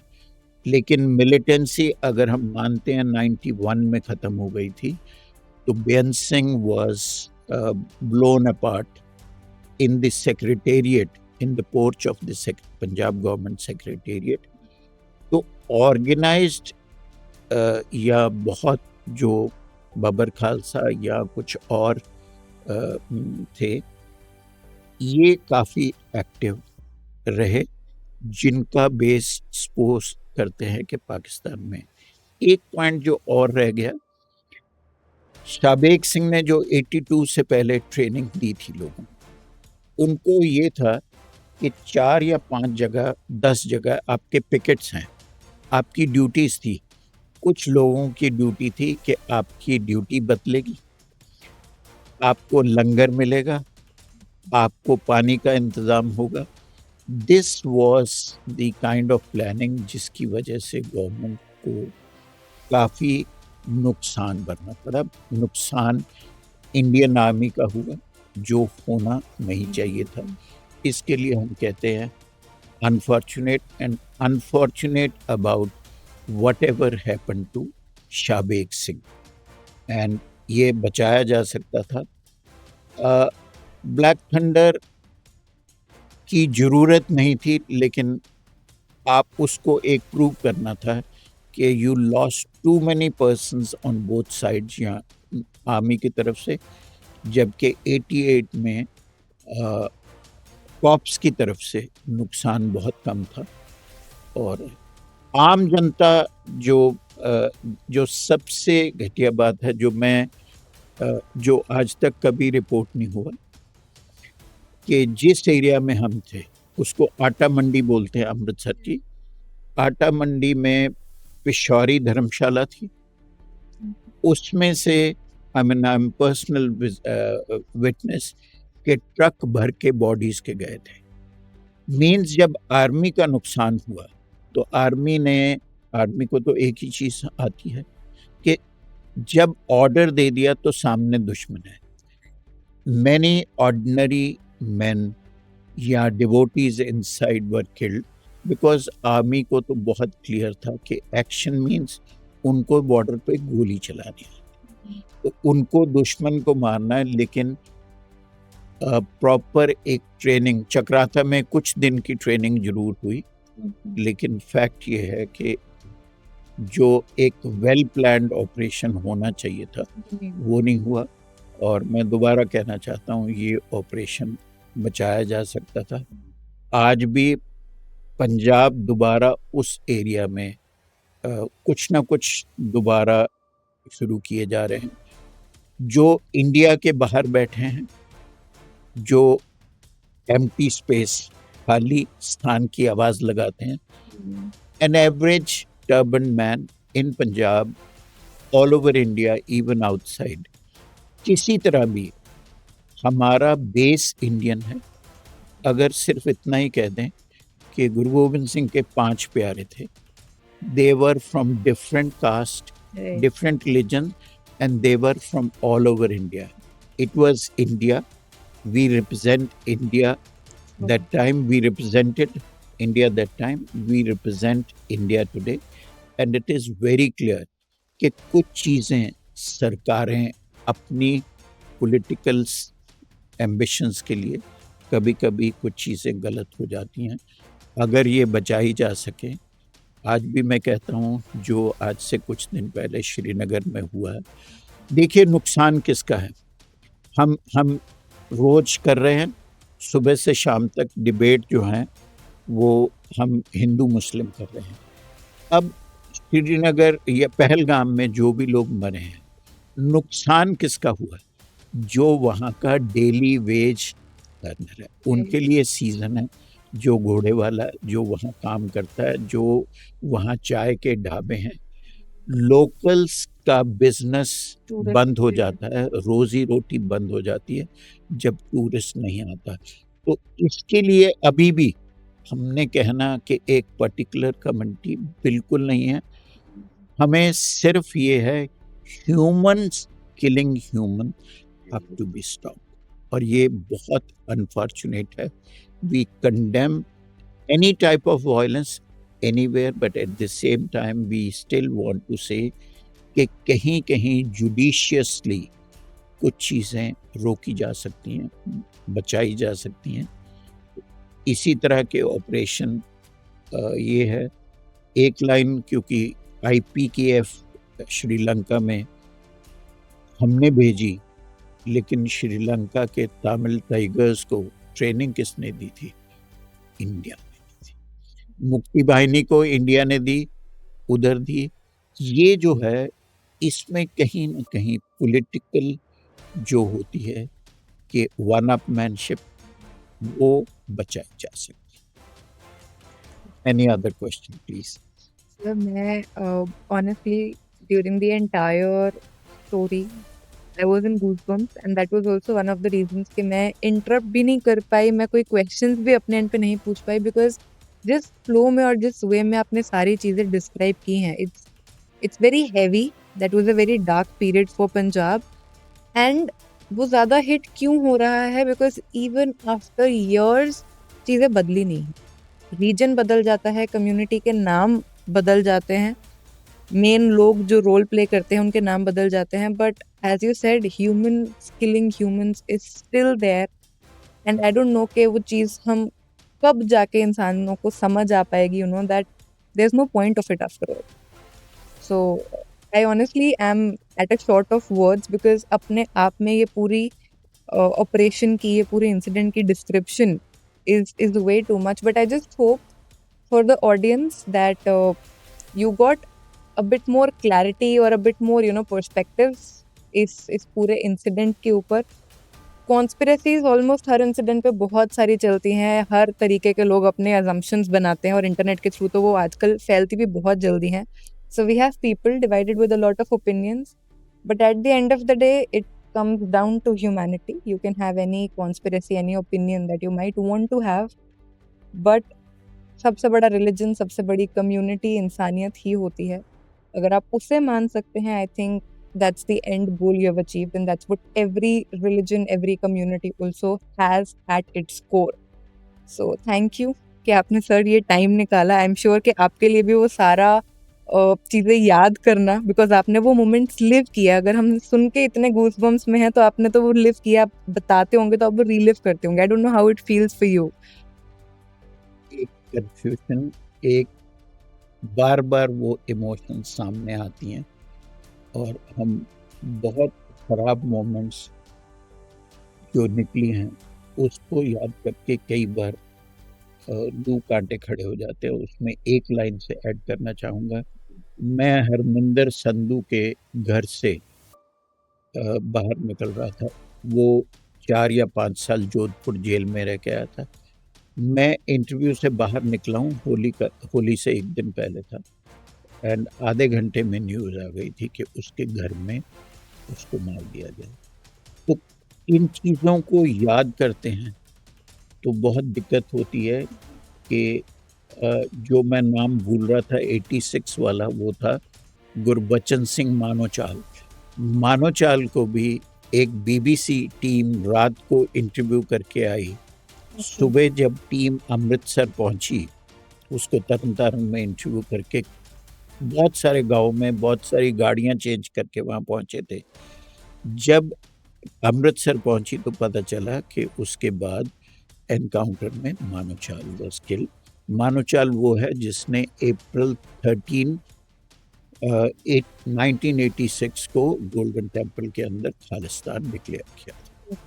लेकिन militancy अगर हम मानते हैं 91 में ख़त्म हो गई थी, तो बेअंत Singh was blown apart in the secretariat, in the porch of the Punjab government secretariat. तो organized या बहुत जो बबर खालसा या कुछ और थे, ये काफ़ी एक्टिव रहे, जिनका बेस सपोज करते हैं कि पाकिस्तान में। एक पॉइंट जो और रह गया, शाबेग सिंह ने जो 82 से पहले ट्रेनिंग दी थी लोगों, उनको ये था कि 4 या 5 जगह 10 जगह आपके पिकेट्स हैं, आपकी ड्यूटीज़ थी। कुछ लोगों की ड्यूटी थी कि आपकी ड्यूटी बदलेगी, आपको लंगर मिलेगा, आपको पानी का इंतज़ाम होगा। This was the kind of planning जिसकी वजह से गवर्नमेंट को काफ़ी नुकसान बरना पड़ा। नुकसान इंडियन आर्मी का हुआ जो होना नहीं चाहिए था। इसके लिए हम कहते हैं unfortunate, and unfortunate about whatever happened to Shabeg Singh, and ये बचाया जा सकता था। ब्लैक थंडर की ज़रूरत नहीं थी, लेकिन आप उसको एक प्रूव करना था कि you lost too many persons on both sides, यहाँ आर्मी की तरफ से, जबकि 88 में कॉप्स की तरफ से नुकसान बहुत कम था। और आम जनता जो सबसे घटिया बात है, जो आज तक कभी रिपोर्ट नहीं हुआ, कि जिस एरिया में हम थे उसको आटा मंडी बोलते हैं, अमृतसर की आटा मंडी में पिशौरी धर्मशाला थी। उसमें से आई एम पर्सनल विटनेस के ट्रक भर के बॉडीज के गए थे। मीन्स जब आर्मी का नुकसान हुआ तो आर्मी को तो एक ही चीज़ आती है कि जब ऑर्डर दे दिया तो सामने दुश्मन है। मैनी ऑर्डिनरी मैन या devotees inside were killed, because army को तो बहुत क्लियर था कि एक्शन मीन्स उनको बॉर्डर पे गोली चलानी है, तो उनको दुश्मन को मारना है। लेकिन प्रॉपर एक ट्रेनिंग, चक्राता में कुछ दिन की ट्रेनिंग जरूर हुई, लेकिन फैक्ट ये है कि जो एक वेल प्लान्ड ऑपरेशन होना चाहिए था वो नहीं हुआ। और मैं दोबारा कहना चाहता हूँ, ये ऑपरेशन बचाया जा सकता था। आज भी पंजाब दोबारा उस एरिया में कुछ ना कुछ दोबारा शुरू किए जा रहे हैं। जो इंडिया के बाहर बैठे हैं, जो एम्प्टी स्पेस, खाली स्थान की आवाज़ लगाते हैं, an average turban man in Punjab, all over India, even outside, किसी तरह भी हमारा बेस इंडियन है। अगर सिर्फ इतना ही कह दें कि गुरु गोविंद सिंह के 5 प्यारे थे, they were from different caste, different religion, and they were from all over India. It was India. We represent India. That time we represented India. That time we represent India today. And it is very clear कि कुछ चीज़ें सरकारें अपनी पॉलिटिकल एम्बिशंस के लिए कभी कभी कुछ चीज़ें गलत हो जाती हैं। अगर ये बचाई जा सके, आज भी मैं कहता हूँ, जो आज से कुछ दिन पहले श्रीनगर में हुआ है, देखिए नुकसान किसका है। हम रोज कर रहे हैं, सुबह से शाम तक डिबेट जो है वो हम हिंदू मुस्लिम कर रहे हैं। अब श्रीनगर या पहलगाम में जो भी लोग मरे हैं, नुकसान किसका हुआ? जो वहाँ का डेली वेज अर्नर है, उनके लिए सीज़न है। जो घोड़े वाला, जो वहाँ काम करता है, जो वहाँ चाय के ढाबे हैं, लोकल्स का बिजनेस बंद हो जाता है, रोजी रोटी बंद हो जाती है जब टूरिस्ट नहीं आता। तो इसके लिए अभी भी हमने कहना कि एक पर्टिकुलर कम्युनिटी बिल्कुल नहीं है। हमें सिर्फ ये है, humans killing human have to be stopped. और ये बहुत अनफॉर्चुनेट है. We condemn any type of violence anywhere, but at the same time we still want to say कि कहीं कहीं जुडिशियसली कुछ चीज़ें रोकी जा सकती हैं, बचाई जा सकती हैं. इसी तरह के ऑपरेशन ये है. एक लाइन क्योंकि IPKF श्रीलंका में हमने भेजी, लेकिन श्रीलंका के तमिल टाइगर्स को ट्रेनिंग किसने दी थी? इंडिया ने दी थी. मुक्ति वाहिनी को इंडिया ने दी, उधर दी. ये जो है, इसमें कहीं ना कहीं पॉलिटिकल जो होती है कि वन अपमैनशिप, वो बचाई जा सकती है. Any other question please? Sir मैं honestly during the entire story I was in goosebumps and that was also one of the reasons कि मैं interrupt भी नहीं कर पाई, मैं कोई questions भी अपने end पे नहीं पूछ पाई because जिस flow में और जिस way में आपने सारी चीज़ें describe की हैं, it's very heavy. That was a very dark period for Punjab and वो ज़्यादा hit क्यों हो रहा है because even after years चीज़ें बदली नहीं. रीजन बदल जाता है, कम्युनिटी के नाम बदल जाते हैं, मेन लोग जो रोल प्ले करते हैं उनके नाम बदल जाते हैं, but as you said human killing humans is still there and I don't know कि वो चीज़ हम कब जाके इंसानों को समझ आ पाएगी, you know that there is no point of it after all. So I honestly am at a short of words because अपने आप में ये पूरी ऑपरेशन की, ये पूरे इंसिडेंट की description is way too much, but I just hope for the audience that you got a bit more clarity or a bit more perspectives इस पूरे इंसिडेंट के ऊपर. कॉन्स्पिरेसीज ऑलमोस्ट हर इंसिडेंट पे बहुत सारी चलती हैं, हर तरीके के लोग अपने अजम्पशंस बनाते हैं और इंटरनेट के थ्रू तो वो आजकल फैलती भी बहुत जल्दी हैं. So we have people divided with a lot of opinions, but at the end of the day it comes down to humanity. You can have any conspiracy, any opinion that you might want to have, but सबसे बड़ा रिलीजन, सबसे बड़ी कम्युनिटी इंसानियत ही होती है. अगर आप उसे मान सकते हैं, I think that's the end goal you have achieved, and that's what every religion, every community also has at its core. So thank you कि आपने सर ये टाइम निकाला. आई एम श्योर कि आपके लिए भी वो सारा चीज़ें याद करना, बिकॉज आपने वो मोमेंट्स लिव किया. अगर हम सुन के इतने गूसबम्स में हैं तो आपने तो वो लिव किया. आप बताते होंगे तो आप वो रीलिव करते होंगे. आई don't know how it feels for you. एक कंफ्यूजन, एक बार बार वो इमोशंस सामने आती हैं और हम बहुत खराब मोमेंट्स जो निकली हैं उसको याद करके कई बार लू कांटे खड़े हो जाते हैं. उसमें एक लाइन से ऐड करना चाहूँगा. मैं हरमिंदर संधू के घर से बाहर निकल रहा था. वो 4 या 5 साल जोधपुर जेल में रह के आया था. मैं इंटरव्यू से बाहर निकला हूँ, होली से एक दिन पहले था, एंड आधे घंटे में न्यूज़ आ गई थी कि उसके घर में उसको मार दिया गया. तो इन चीज़ों को याद करते हैं तो बहुत दिक्कत होती है कि जो मैं नाम भूल रहा था 86 वाला, वो था गुरबचन सिंह मानोचाल. मानोचाल को भी एक BBC टीम रात को इंटरव्यू करके आई. सुबह जब टीम अमृतसर पहुंची, उसको तरन तारण में इंटरव्यू करके बहुत सारे गाँव में बहुत सारी गाड़ियां चेंज करके वहाँ पहुंचे थे. जब अमृतसर पहुंची तो पता चला कि उसके बाद एनकाउंटर में मानोचाल वाज किल्ड. मानोचाल वो है जिसने अप्रैल 13, 1986 को गोल्डन टेम्पल के अंदर खालिस्तान डिक्लेयर किया था.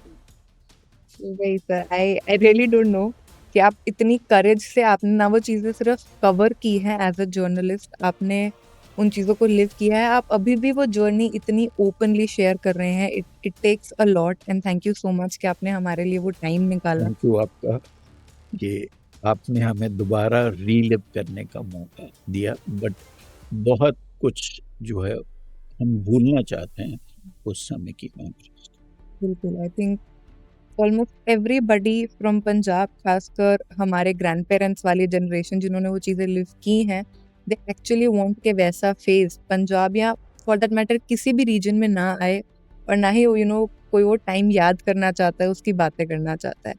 वही sir, I really don't know कि आप इतनी करेज से आपने ना वो चीज़ें सिर्फ कवर की हैं एज अ जर्नलिस्ट, आपने उन चीज़ों को लिव किया है. आप अभी भी वो जर्नी इतनी ओपनली शेयर कर रहे हैं. It takes a lot and thank you so much कि आपने हमारे लिए वो टाइम निकाला. थैंक यू आपका कि आपने हमें दोबारा रीलिव करने का मौका दिया. बट बहुत कुछ जो है हम भूलना चाहते हैं उस समय की मेमोरीज. बिल्कुल, I think almost everybody from Punjab, खासकर हमारे ग्रैंड पेरेंट्स वाली जनरेशन जिन्होंने वो चीज़ें लिव की हैं, दे एक्चुअली वांट के वैसा फेज पंजाब या फॉर दैट मैटर किसी भी रीजन में ना आए. और ना ही वो कोई वो टाइम याद करना चाहता है, उसकी बातें करना चाहता है।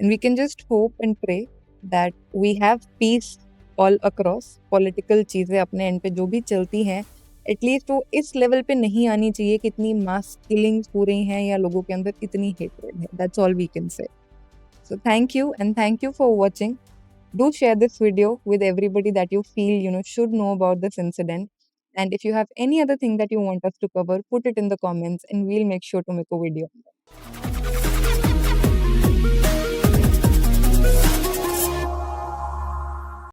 And we can just hope and pray that we have peace all across. Political चीज़ें अपने एंड पे जो भी चलती हैं, एटलीस्ट वो इस लेवल पे नहीं आनी चाहिए कि इतनी मास किलिंग्स हो रही हैं या लोगों के अंदर इतनी हेट्रेड है। That's all we can say. So thank you, and thank you for watching. Do share this video with everybody that you feel should know about this incident. And if you have any other thing that you want us to cover, put it in the comments and we'll make sure to make a video.